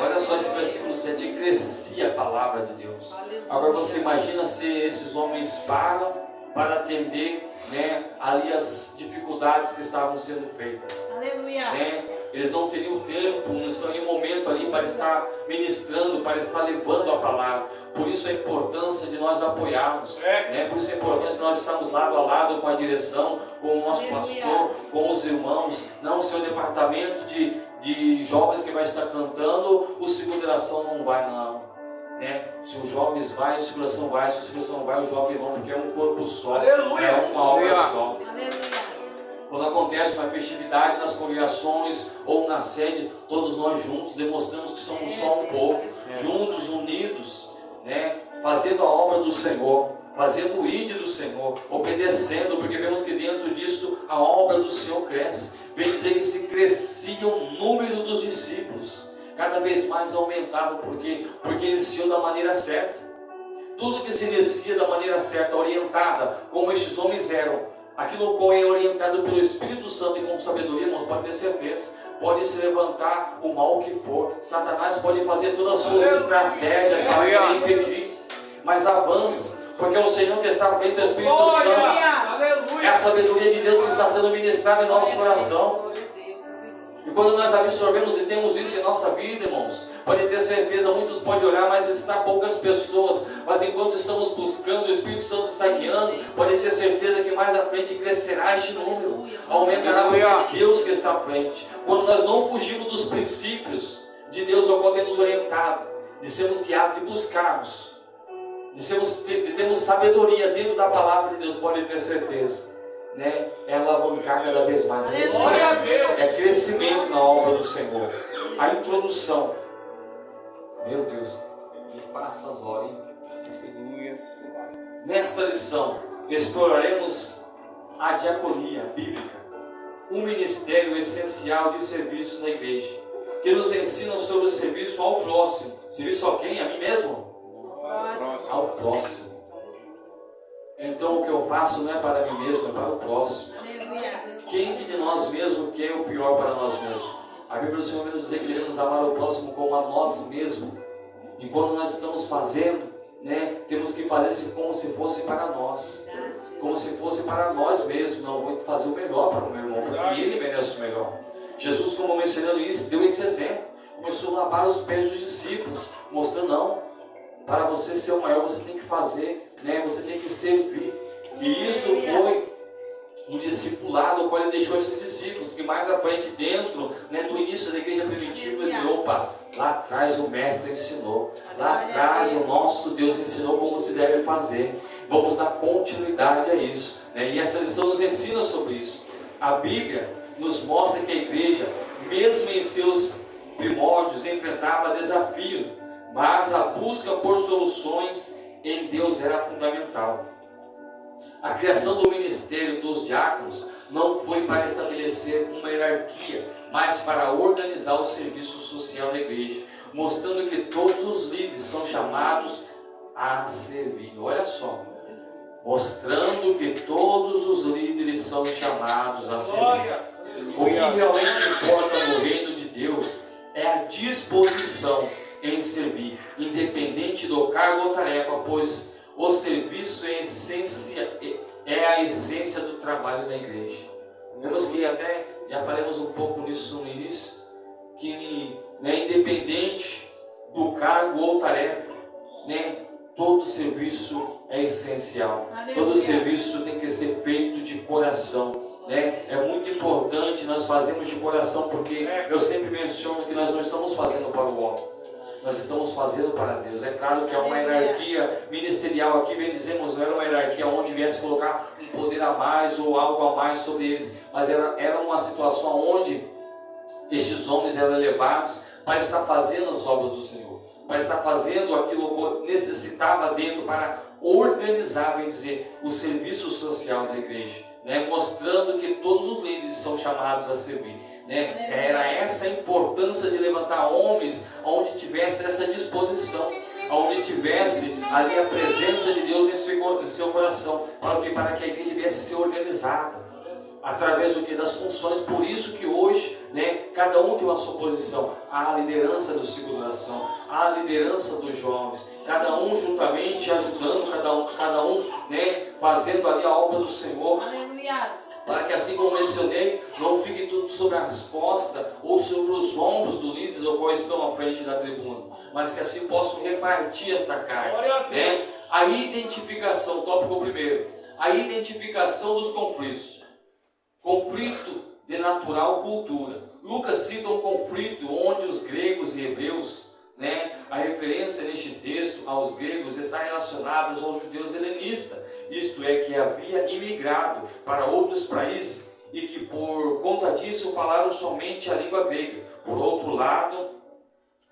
Olha só esse versículo 7, crescia a palavra de Deus. Agora você imagina se esses homens param para atender, né, ali as dificuldades que estavam sendo feitas. Aleluia! Né? Eles não teriam tempo, não estão em um momento ali para estar ministrando, para estar levando a palavra. Por isso a importância de nós apoiarmos, né? Por isso a importância de nós estarmos lado a lado com a direção, com o nosso pastor, com os irmãos, não o seu departamento de de jovens que vai estar cantando, o seguração não vai não. Se os jovens vai, a seguração vai, se a seguração não vai, os jovens vão, porque é um corpo só, Aleluia. é uma obra só. Aleluia. Quando acontece uma festividade nas congregações ou na sede, todos nós juntos demonstramos que somos só um povo, juntos, unidos, fazendo a obra do Senhor, fazendo o ide do Senhor, obedecendo, porque vemos que dentro disso a obra do Senhor cresce. Vem dizer que se crescia o número dos discípulos, cada vez mais aumentava, porque iniciou da maneira certa. Tudo que se inicia da maneira certa, orientada, como estes homens eram, aquilo qual é orientado pelo Espírito Santo e com sabedoria, irmãos, pode ter certeza, pode se levantar o mal que for, Satanás pode fazer todas as suas estratégias para querer impedir, mas avança, porque é o Senhor que está feito, o Espírito Santo, é a sabedoria de Deus que está sendo ministrada em nosso coração. E quando nós absorvemos e temos isso em nossa vida, irmãos, pode ter certeza, muitos podem olhar, mas está poucas pessoas, mas enquanto estamos buscando, o Espírito Santo está guiando, pode ter certeza que mais à frente crescerá este número, aumentará, porque é Deus que está à frente. Quando nós não fugimos dos princípios de Deus, ao qual temos orientado, de sermos guiados, de buscarmos, de termos sabedoria dentro da palavra de Deus, pode ter certeza, é alavancar cada vez mais. É crescimento na obra do Senhor. A introdução, meu Deus, me passa as horas, hein? Nesta lição exploraremos a diaconia bíblica, um ministério essencial de serviço na igreja, que nos ensina sobre o serviço ao próximo. Serviço a quem? A mim mesmo? Ao próximo. Então o que eu faço não é para mim mesmo, é para o próximo. Quem que de nós mesmos quer o pior para nós mesmos? A Bíblia do Senhor nos diz que devemos amar o próximo como a nós mesmos. E quando nós estamos fazendo, temos que fazer como se fosse para nós. Como se fosse para nós mesmos. Não, vou fazer o melhor para o meu irmão, porque ele merece o melhor. Jesus, como mencionando isso, deu esse exemplo. Começou a lavar os pés dos discípulos, mostrando, não, para você ser o maior, você tem que fazer, você tem que servir. E isso foi um discipulado, o qual ele deixou esses discípulos, que mais à frente, dentro do início da igreja primitiva, eles viram, opa, lá atrás o mestre ensinou, lá atrás o nosso Deus ensinou como se deve fazer. Vamos dar continuidade a isso, e essa lição nos ensina sobre isso. A Bíblia nos mostra que a igreja, mesmo em seus primórdios, enfrentava desafio, mas a busca por soluções em Deus era fundamental. A criação do ministério dos diáconos não foi para estabelecer uma hierarquia, mas para organizar o serviço social da igreja, mostrando que todos os líderes são chamados a servir. Olha só, mostrando que todos os líderes são chamados a servir. O que realmente importa no reino de Deus é a disposição em servir, independente do cargo ou tarefa, pois o serviço é a essência do trabalho da igreja. Vemos que até já falamos um pouco nisso no início, que independente do cargo ou tarefa, todo serviço é essencial. Aleluia. Todo serviço tem que ser feito de coração. É muito importante nós fazermos de coração, porque eu sempre menciono que nós não estamos fazendo para o homem, nós estamos fazendo para Deus. É claro que é uma hierarquia ministerial aqui, bem dizemos, não era uma hierarquia onde viesse colocar um poder a mais ou algo a mais sobre eles, mas era uma situação onde estes homens eram elevados para estar fazendo as obras do Senhor, para estar fazendo aquilo que necessitava dentro para organizar, bem dizer, o serviço social da igreja, mostrando que todos os líderes são chamados a servir. Era essa a importância de levantar homens onde tivesse essa disposição, onde tivesse ali a presença de Deus em seu coração, para que a igreja viesse ser organizada através do que? Das funções. Por isso que hoje, cada um tem uma sua posição. Há a liderança do ciclo de oração, há a liderança dos jovens, cada um juntamente ajudando, cada um fazendo ali a obra do Senhor. Para que, assim como mencionei, não fique tudo sobre as costas ou sobre os ombros dos líderes ou quais estão à frente da tribuna, mas que assim possam repartir esta carga. A identificação, tópico primeiro, a identificação dos conflitos. Conflito de natural cultura Lucas cita um conflito onde os gregos e hebreus, né, a referência neste texto aos gregos está relacionada aos judeus helenistas, isto é, que havia imigrado para outros países e que por conta disso falaram somente a língua grega. Por outro lado,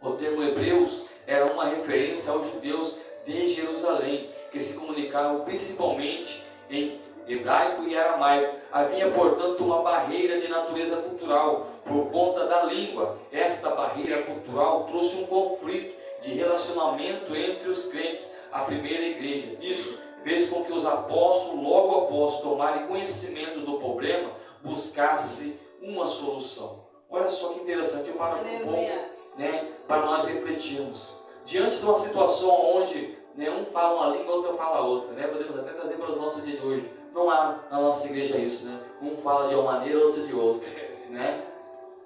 o termo hebreus era uma referência aos judeus de Jerusalém, que se comunicavam principalmente em hebraico e aramaico. Havia, portanto, uma barreira de natureza cultural por conta da língua. Esta barreira cultural trouxe um conflito de relacionamento entre os crentes, a primeira igreja. Isso fez com que os apóstolos, logo após tomarem conhecimento do problema, buscassem uma solução. Olha só que interessante, eu paro aqui um pouco, né, para nós refletirmos. Diante de uma situação onde, né, um fala uma língua, outro fala outra, né, podemos até trazer para o nosso dia de hoje. Não há na nossa igreja isso, né? Um fala de uma maneira, outro de outra, né?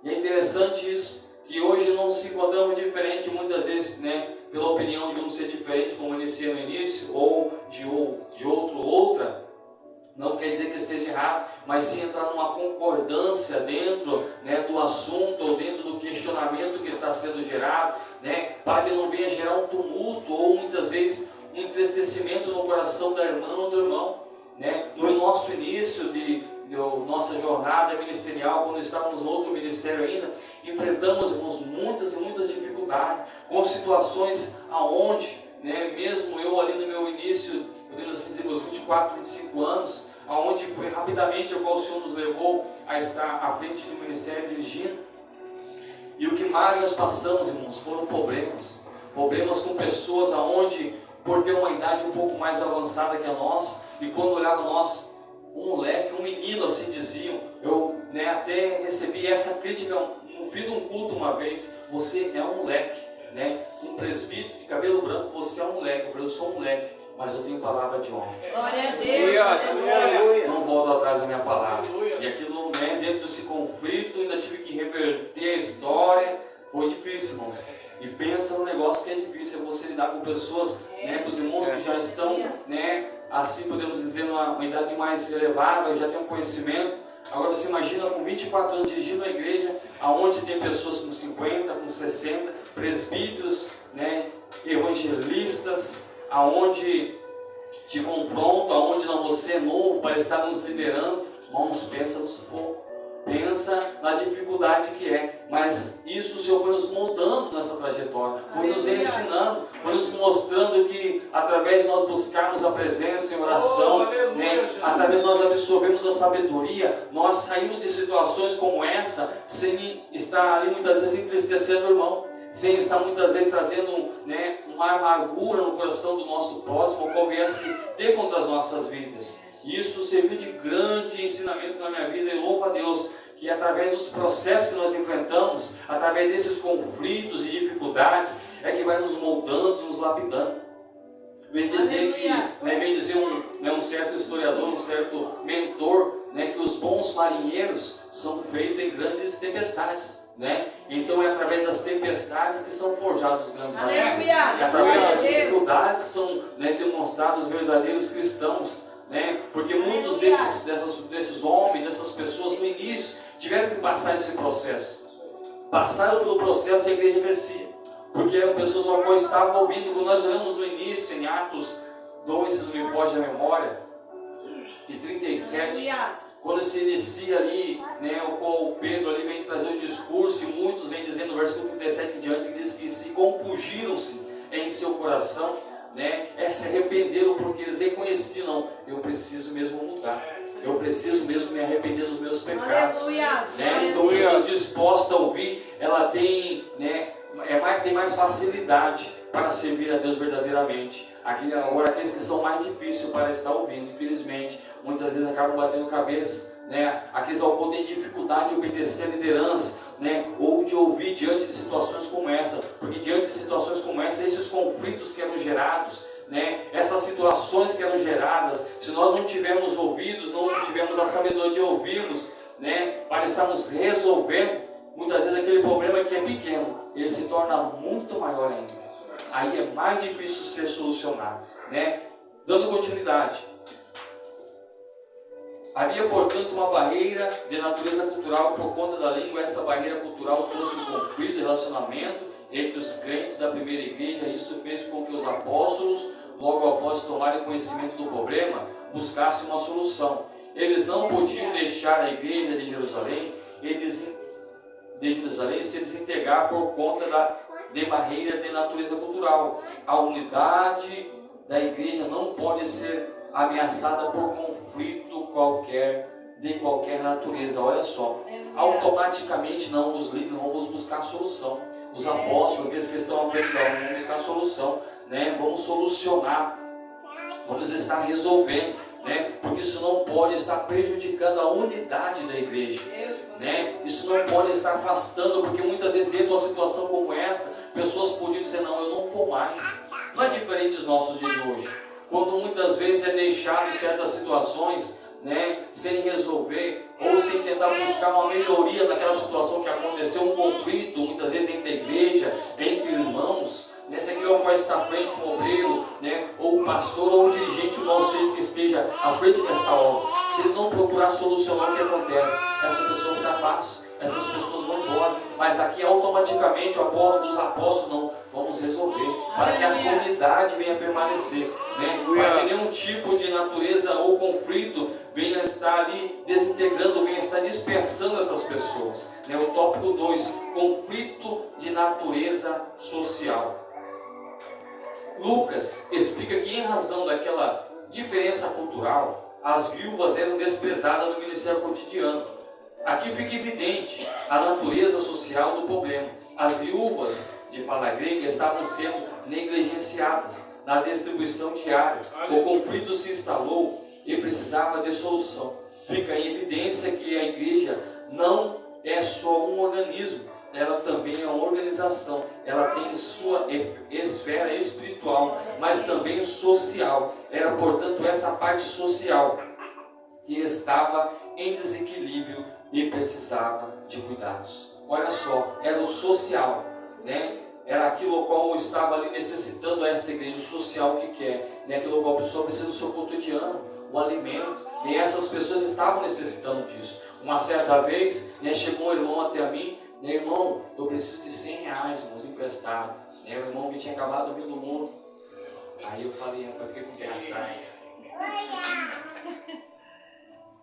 E é interessante isso, que hoje não se encontramos diferente, muitas vezes, né, pela opinião de um ser diferente, como iniciei no início, ou de outro, outra. Não quer dizer que esteja errado, mas sim entrar numa concordância dentro, né, do assunto ou dentro do questionamento que está sendo gerado, né, para que não venha gerar um tumulto ou muitas vezes um entristecimento no coração da irmã ou do irmão. Né? No nosso início de nossa jornada ministerial, quando estávamos no outro ministério ainda, enfrentamos, irmãos, muitas e muitas dificuldades, com situações aonde, né, mesmo eu ali no meu início, podemos assim dizer, meus 24, 25 anos, aonde foi rapidamente o qual o Senhor nos levou a estar à frente do ministério dirigindo. E o que mais nós passamos, irmãos, foram problemas com pessoas aonde, por ter uma idade um pouco mais avançada que a nossa, e quando olhava nós, um moleque, um menino, assim diziam, eu, né, até recebi essa crítica no fim de um culto uma vez: você é um moleque, né, um presbítero de cabelo branco, você é um moleque. Eu falei: eu sou um moleque, mas eu tenho palavra de homem. Glória a Deus. Não volto atrás da minha palavra. E aquilo, né, dentro desse conflito, ainda tive que reverter a história. Foi difícil, irmãos. E pensa no negócio que é difícil, é você lidar com pessoas, né, com os irmãos que já estão, né, assim podemos dizer, numa idade mais elevada, já tem um conhecimento. Agora você imagina com 24 anos dirigindo a igreja, aonde tem pessoas com 50, com 60, presbíteros, né, evangelistas, aonde te confrontam, aonde não você é novo para estar nos liderando. Irmãos, pensa no sufoco. Pensa na dificuldade que é, mas isso o Senhor foi nos moldando nessa trajetória, foi nos ensinando, foi nos mostrando que através de nós buscarmos a presença em oração, né, através de nós absorvermos a sabedoria, nós saímos de situações como essa, sem estar ali muitas vezes entristecendo o irmão, sem estar muitas vezes trazendo, né, uma amargura no coração do nosso próximo, qual viesse ter contra as nossas vidas. Isso serviu de grande ensinamento na minha vida, e louvo a Deus que através dos processos que nós enfrentamos, através desses conflitos e dificuldades, é que vai nos moldando, nos lapidando. Vem dizer que, né, vem dizer um certo historiador, um certo mentor, né, que os bons marinheiros são feitos em grandes tempestades. Né? Então é através das tempestades que são forjados os grandes marinheiros. É através das dificuldades que são, né, demonstrados os verdadeiros cristãos. Né? Porque muitos desses homens, dessas pessoas no início tiveram que passar esse processo. Passaram pelo processo e a igreja crescia. Porque eram pessoas ao qual estavam ouvindo. Quando nós olhamos no início, em Atos 2, se não me foge a memória, de 37, quando se inicia ali, né, o qual Pedro ali vem trazer um discurso, e muitos vêm dizendo no versículo 37 em diante, que diz que se compungiram-se em seu coração, né, se arrependeram porque eles reconheciam: não, eu preciso mesmo mudar, eu preciso mesmo me arrepender dos meus pecados. Né? Então, pessoas dispostas a ouvir, ela tem, né, tem mais facilidade para servir a Deus verdadeiramente. Agora, aqueles que são mais difíceis para estar ouvindo, infelizmente, muitas vezes acabam batendo cabeça. Né? Aqueles ao qual têm dificuldade de obedecer a liderança, né? Ou de ouvir diante de situações como essa, porque diante de situações como essa, esses conflitos que eram gerados, né? Essas situações que eram geradas, se nós não tivermos ouvidos, não tivermos a sabedoria de ouvirmos, né, para estarmos resolvendo, muitas vezes aquele problema que é pequeno, ele se torna muito maior ainda. Aí é mais difícil ser solucionado. Né? Dando continuidade. Havia, portanto, uma barreira de natureza cultural por conta da língua. Essa barreira cultural trouxe um conflito de relacionamento entre os crentes da primeira igreja. Isso fez com que os apóstolos, logo após tomarem conhecimento do problema, buscassem uma solução. Eles não podiam deixar a igreja de Jerusalém se desintegrar por conta de barreira de natureza cultural. A unidade da igreja não pode ser ameaçada por conflito de qualquer natureza. Olha só, automaticamente não, os líderes vamos buscar a solução. Os apóstolos, aqueles que estão à frente vamos buscar a solução, né? Vamos solucionar, vamos estar resolvendo, né? Porque isso não pode estar prejudicando a unidade da igreja, né? Isso não pode estar afastando, porque muitas vezes dentro de uma situação como essa, pessoas podiam dizer, não, eu não vou mais. Não é diferente dos nossos dias de hoje, quando muitas vezes é deixado certas situações, né, sem resolver ou sem tentar buscar uma melhoria daquela situação que aconteceu, um conflito muitas vezes entre a igreja, entre irmãos, né, se aquele homem vai estar à frente, um obreiro, né, ou o pastor ou o dirigente, o conselho que esteja à frente desta obra, se ele não procurar solucionar o que acontece, essa pessoa se afasta, essas pessoas vão embora. Mas aqui automaticamente os apóstolos não, vamos resolver, para que a sua unidade venha permanecer, né? Para que nenhum tipo de natureza ou conflito venha estar ali desintegrando, venha estar dispersando essas pessoas, né? O tópico 2, conflito de natureza social. Lucas explica que em razão daquela diferença cultural, as viúvas eram desprezadas no ministério cotidiano. Aqui fica evidente a natureza social do problema. As viúvas de fala grega estavam sendo negligenciadas na distribuição diária. O conflito se instalou e precisava de solução. Fica em evidência que a igreja não é só um organismo, ela também é uma organização. Ela tem sua esfera espiritual, mas também social. Era, portanto, essa parte social que estava em desequilíbrio e precisava de cuidados. Olha só, era o social, né? Era aquilo ao qual estava ali necessitando essa igreja social que é, né? Aquilo ao qual a pessoa precisa do seu cotidiano, o alimento, e essas pessoas estavam necessitando disso. Uma certa vez, né, chegou um irmão até a mim, né, irmão, eu preciso de 100 reais, irmãos, emprestado. Né, o irmão que tinha acabado de vir do mundo. Aí eu falei, rapaz, fiquei com o pé atrás.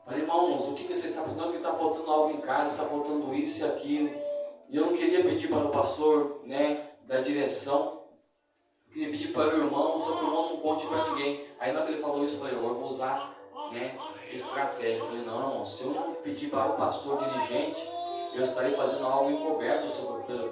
Falei, irmãos, o que você está precisando? Que está faltando algo em casa, está faltando isso e aquilo. E eu não queria pedir para o pastor, né, da direção. Eu queria pedir para o irmão, só que o irmão não conte para ninguém. Aí na hora que ele falou isso, eu falei, eu vou usar, né, de estratégia. Eu falei, não, irmão, se eu não pedir para o pastor dirigente, eu estarei fazendo algo encoberto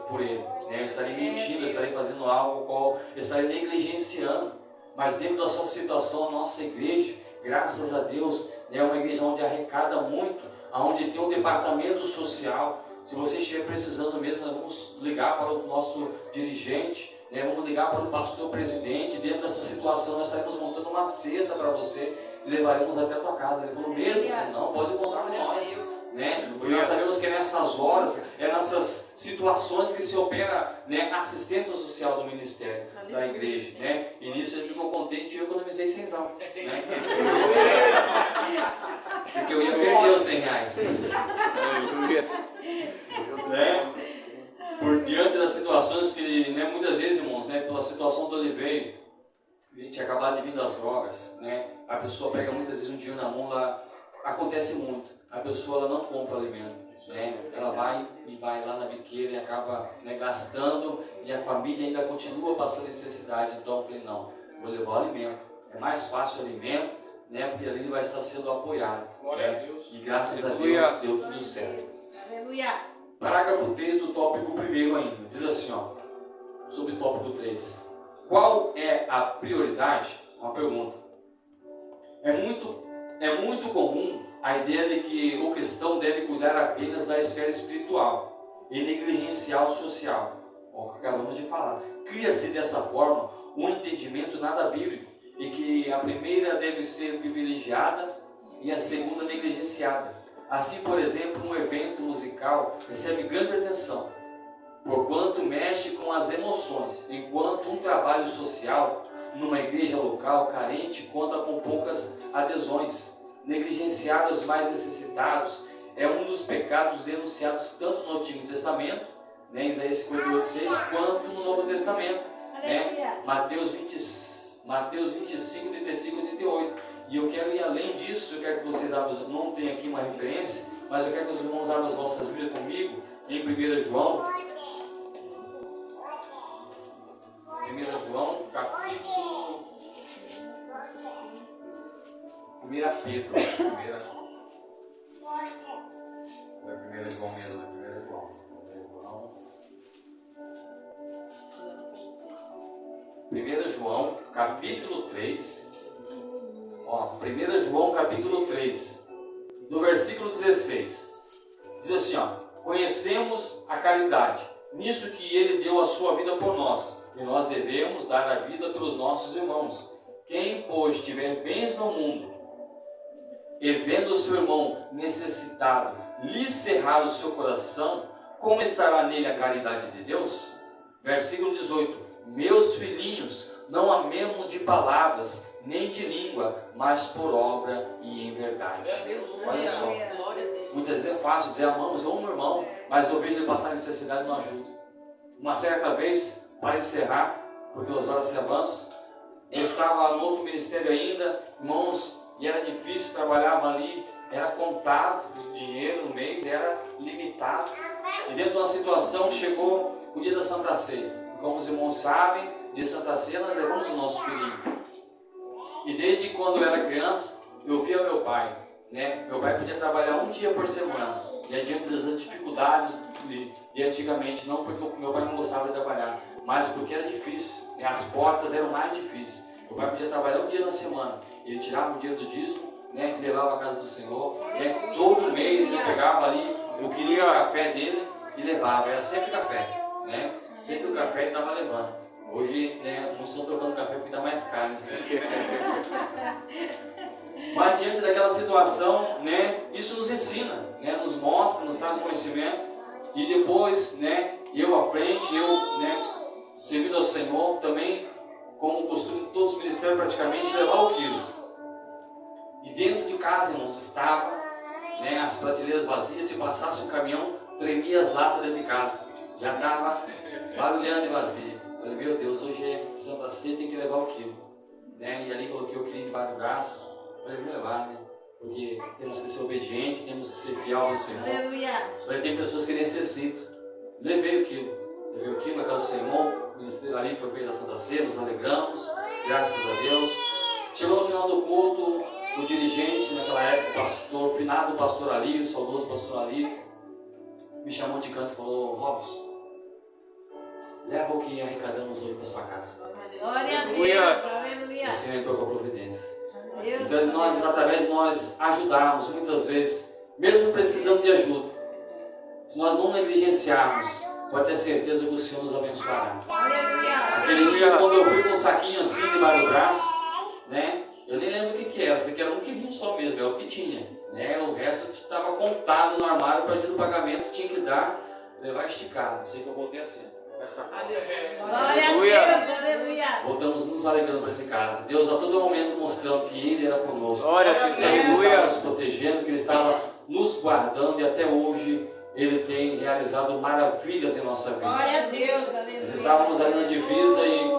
por ele. Né? Eu estarei mentindo, eu estarei fazendo algo qual eu estarei negligenciando. Mas dentro dessa situação, a nossa igreja, graças a Deus, é uma igreja onde arrecada muito, onde tem um departamento social. Se você estiver precisando mesmo, nós vamos ligar para o nosso dirigente, né? Vamos ligar para o pastor presidente. Dentro dessa situação, nós estaremos montando uma cesta para você e levaremos até a tua casa. Ele falou, mesmo? Não, pode contar com nós. Né? Porque nós sabemos que é nessas horas, é nessas situações que se opera, né, a assistência social do ministério da igreja, né? E nisso ele ficou contente e eu economizei 100, né? Porque eu ia perder os 100 reais. Né? Por diante das situações que, né, muitas vezes, irmãos, né, pela situação do Oliveira, a gente acabado de vir das drogas, né? A pessoa pega muitas vezes um dinheiro na mão, lá acontece muito. A pessoa ela não compra alimento, né? Ela vai lá na biqueira e acaba, né, gastando, e a família ainda continua passando necessidade. Então eu falei, não, vou levar o alimento. É mais fácil o alimento, né? Porque ali ele vai estar sendo apoiado. Né? E graças a Deus deu tudo certo. Aleluia. Parágrafo 3 do tópico 1 ainda. Diz assim, ó, sobre o tópico 3. Qual é a prioridade? Uma pergunta. É muito comum a ideia de que o cristão deve cuidar apenas da esfera espiritual e negligenciar o social. O que acabamos de falar. Cria-se dessa forma um entendimento nada bíblico e que a primeira deve ser privilegiada e a segunda negligenciada. Assim, por exemplo, um evento musical recebe grande atenção, porquanto mexe com as emoções, enquanto um trabalho social numa igreja local carente conta com poucas adesões. negligenciar os mais necessitados é um dos pecados denunciados tanto no Antigo Testamento, né, Isaías 58:6, quanto no Novo Testamento, né, Mateus 25, 35 e 38. E eu quero ir além disso, eu quero que vocês abram, não tem aqui uma referência, mas eu quero que os irmãos abram as vossas Bíblias comigo, em 1 João, capítulo 1 Pedro, 1 João mesmo, 1 João, capítulo 3, 1 João, capítulo 3, do versículo 16, diz assim, conhecemos a caridade, nisto que ele deu a sua vida por nós, e nós devemos dar a vida pelos nossos irmãos. Quem, pois, tiver bens no mundo, e vendo o seu irmão necessitado, lhe cerrar o seu coração, como estará nele a caridade de Deus? Versículo 18, meus filhinhos, não amemos de palavras, nem de língua, mas por obra e em verdade. Olha só, muitas vezes é fácil dizer amamos, eu amo meu irmão, mas eu vejo ele passar necessidade e não ajudo. Uma certa vez, para encerrar, porque as horas se avançam, eu estava no outro ministério ainda, irmãos, e era difícil, trabalhava ali, era contado o dinheiro no mês, era limitado. E dentro de uma situação chegou o dia da Santa Ceia. Como os irmãos sabem, dia da Santa Ceia nós levamos o nosso filhinho. E desde quando eu era criança, eu via meu pai, né? Meu pai podia trabalhar um dia por semana. E adiante das dificuldades de antigamente, não porque o meu pai não gostava de trabalhar, mas porque era difícil, né? As portas eram mais difíceis. Meu pai podia trabalhar um dia na semana. Ele tirava o dia do dízimo, né? Levava à casa do Senhor, né? Todo mês ele pegava ali, eu queria o café dele e levava. Era sempre café, né? Sempre o café ele estava levando. Hoje, né, não estão trocando café porque está mais caro. Mas diante daquela situação, né, isso nos ensina, né, nos mostra, nos traz conhecimento. E depois, né, eu à frente, servindo ao Senhor, também, como costume de todos os ministérios, praticamente, levar o quilo. E dentro de casa, irmãos, estava, né, as prateleiras vazias. Se passasse um caminhão, tremia as latas dentro de casa. Já estava barulhando e vazio. Falei, meu Deus, hoje é Santa Ceia, tem que levar o quilo, né? E ali coloquei o quilo debaixo do braço. Falei, vou levar, né? Porque temos que ser obedientes, temos que ser fiel ao Senhor. Falei, tem pessoas que necessitam. Levei o quilo na casa do Senhor. O ministério ali foi feito a Santa Ceia, nos alegramos, graças a Deus. Chegou no final do culto, o dirigente, naquela época, o finado pastor Ali, o saudoso pastor Ali, me chamou de canto e falou, Robson, leva o que arrecadamos hoje para sua casa. Glória a Deus, aleluia. O Senhor entrou com a providência. Então, nós, através de nós ajudarmos, muitas vezes, mesmo precisando de ajuda, se nós não negligenciarmos, pode ter certeza que o Senhor nos abençoará. Aleluia. Aquele dia, quando eu fui com um saquinho assim debaixo do braço, né? Eu nem lembro o que era, isso aqui era um quilinho só mesmo, é o que tinha, né? O resto estava contado no armário, para dia do pagamento tinha que dar, levar esticado. Sei que eu voltei assim. Glória a Deus, aleluia. Voltamos nos alegrando dentro de casa. Deus a todo momento mostrando que Ele era conosco. Glória a Deus. Que Ele estava nos protegendo, que Ele estava nos guardando e até hoje Ele tem realizado maravilhas em nossa vida. Glória a Deus, aleluia. Nós estávamos ali na divisa e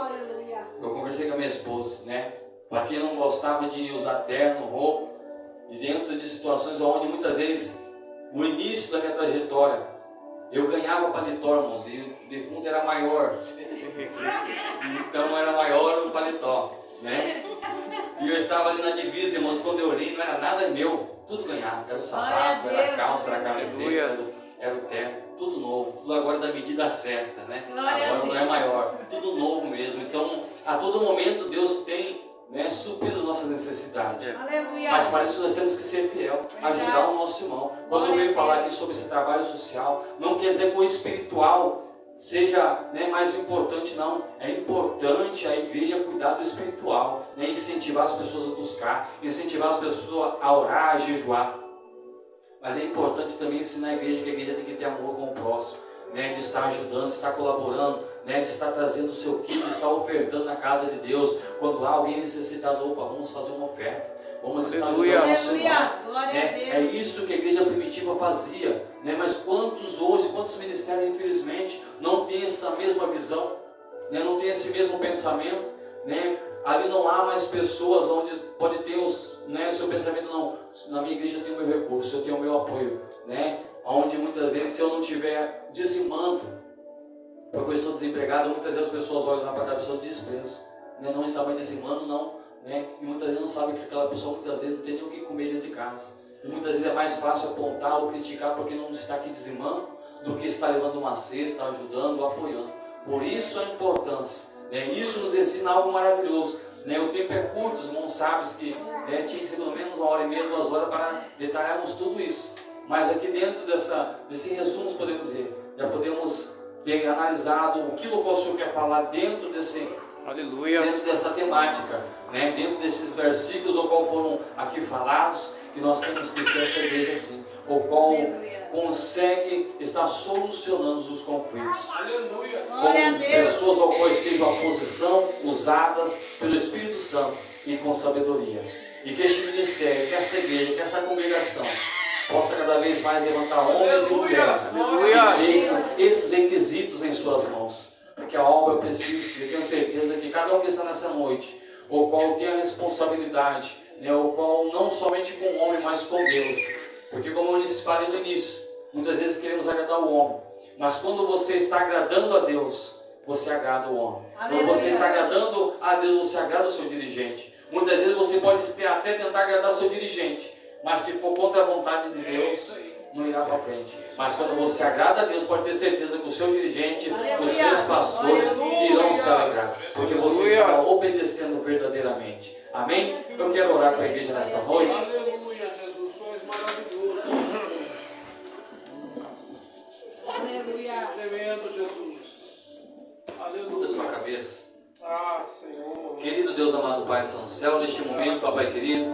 eu conversei com a minha esposa, né? Para quem não gostava de usar terno, roupa, e dentro de situações onde muitas vezes, no início da minha trajetória, eu ganhava paletó, irmãos, e o defunto era maior. Então era maior o paletó, né? E eu estava ali na divisa, irmãos, quando eu olhei, não era nada meu, tudo ganhado. Era o sapato, era a calça, era a camiseta, era o terno, tudo novo, tudo agora da medida certa, né? Agora não é maior, tudo novo mesmo. Então, a todo momento Deus tem, né, suprir as nossas necessidades. Aleluia. Mas para isso nós temos que ser fiel, ajudar o nosso irmão. Quando eu venho falar aqui sobre esse trabalho social, não quer dizer que o espiritual seja, né, mais importante, não. É importante a igreja cuidar do espiritual, né, incentivar as pessoas a buscar, incentivar as pessoas a orar, a jejuar. Mas é importante também ensinar a igreja que a igreja tem que ter amor com o próximo, né, de estar ajudando, de estar colaborando, né, de estar trazendo o seu quilo, de estar ofertando na casa de Deus. Quando há alguém necessitado, opa, vamos fazer uma oferta. vamos estar ajudando o Senhor. Glória a Deus. É isso que a igreja primitiva fazia, né? Mas quantos hoje, quantos ministérios, infelizmente, não têm essa mesma visão, né? Não tem esse mesmo pensamento, né? Ali não há mais pessoas onde pode ter né, o seu pensamento, não, na minha igreja eu tenho o meu recurso, eu tenho o meu apoio, né? Onde muitas vezes, se eu não estiver dizimando, porque eu estou desempregado, muitas vezes as pessoas olham lá para aquela pessoa de desprezo, né? Não estava dizimando, não, né? E muitas vezes não sabem que aquela pessoa muitas vezes não tem nem o que comer dentro de casa. E muitas vezes é mais fácil apontar ou criticar porque não está aqui dizimando, do que estar levando uma cesta, ajudando, apoiando. Por isso a importância, né? Isso nos ensina algo maravilhoso, né? O tempo é curto, os irmãos sabem que, né, tinha que ser pelo menos 1h30, 2 horas para detalharmos tudo isso. Mas aqui dentro desse resumo, podemos dizer, já podemos ter analisado o que o Senhor quer falar dentro dessa temática, né? Dentro desses versículos o qual foram aqui falados, que nós temos que ser essa igreja assim, o qual consegue estar solucionando os conflitos. Aleluia. Com pessoas ao qual estejam a posição usadas pelo Espírito Santo e com sabedoria. E que este ministério, que esta igreja, que esta congregação possa cada vez mais levantar homens e mulheres e ter esses requisitos em suas mãos. Porque a obra precisa, eu tenho certeza que cada um que está nessa noite, o qual tem a responsabilidade, né, o qual não somente com o homem, mas com Deus. Porque como eu lhes falei no início, muitas vezes queremos agradar o homem, mas quando você está agradando a Deus, você agrada o homem. Quando você está agradando a Deus, você agrada o seu dirigente. Muitas vezes você pode até tentar agradar o seu dirigente, mas se for contra a vontade de Deus, não irá para frente. Mas quando você agrada a Deus, pode ter certeza que o seu dirigente, os seus pastores irão se alegrar, porque você está obedecendo verdadeiramente. Amém? Eu quero orar com a igreja nesta noite. Aleluia, Jesus, tu és maravilhoso. Aleluia. Tremendo, Jesus. Muda Aleluia. sua cabeça. Ah, Senhor. Querido Deus amado Pai Santo do Céu, neste momento, Papai querido,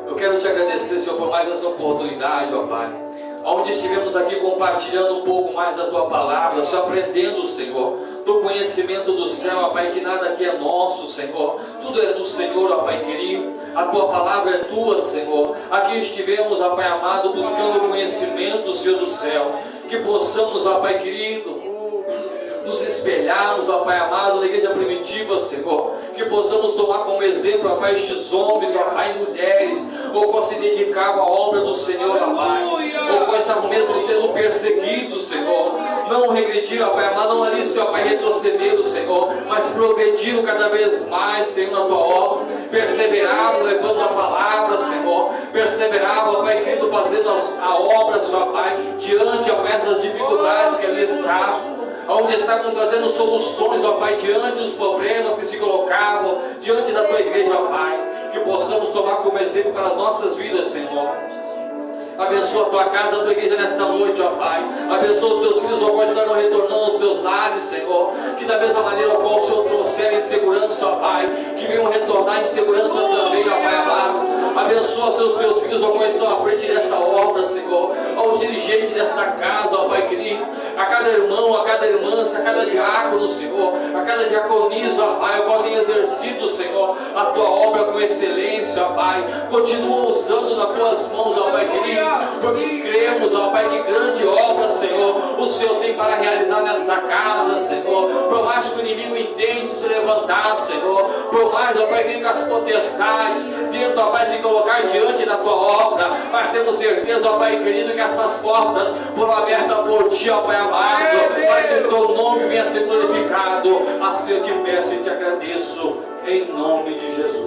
eu quero te agradecer, Senhor, por mais essa oportunidade, ó Pai, onde estivemos aqui compartilhando um pouco mais da Tua Palavra, Senhor, aprendendo, Senhor, do conhecimento do céu, ó Pai, que nada aqui é nosso, Senhor, tudo é do Senhor, ó Pai querido, a Tua Palavra é Tua, Senhor. Aqui estivemos, ó Pai amado, buscando o conhecimento, Senhor do céu, que possamos, ó Pai querido, nos espelharmos, ó Pai amado, na igreja primitiva, Senhor, que possamos tomar como exemplo, ó Pai, estes homens, ó Pai, e mulheres, ó qual se dedicavam à obra do Senhor, ó Pai, ó qual estavam mesmo sendo perseguidos, Senhor, não regrediram, ó Pai amado, não ali, Senhor, ó Pai, retrocederam, Senhor, mas progrediram cada vez mais, Senhor, na Tua obra, perseveravam levando a palavra, Senhor, perseveravam, ó Pai querido, fazendo a obra, Senhor, Pai, diante, ó Pai, dessas dificuldades que ali estavam, onde estavam trazendo soluções, ó Pai, diante dos problemas que se colocavam, diante da Tua igreja, ó Pai, que possamos tomar como exemplo para as nossas vidas, Senhor. Abençoa a Tua casa, a Tua igreja nesta noite, ó Pai. Abençoa os Teus filhos, ó qual estarão retornando aos Teus lares, Senhor. Que da mesma maneira, ó qual o Senhor trouxer em segurança, ó Pai, que venham retornar em segurança também, ó Pai amado. Abençoa seus Teus filhos, ó qual estão à frente desta obra, Senhor. Aos dirigentes desta casa, ó Pai querido. A cada irmão, a cada irmã, a cada diácono, Senhor. A cada diaconisa, ó Pai, o qual tem exercido, Senhor, a Tua obra com excelência, ó Pai. Continua usando nas Tuas mãos, ó Pai querido. Porque cremos, ó Pai, que grande obra, Senhor, o Senhor tem para realizar nesta casa, Senhor. Por mais que o inimigo intente se levantar, Senhor, por mais, ó Pai, que as potestades tentam, ó Pai, se colocar diante da Tua obra, mas temos certeza, ó Pai querido, que essas portas foram abertas por Ti, ó Pai amado, para que o Teu nome venha ser glorificado. Assim eu te peço e te agradeço, em nome de Jesus.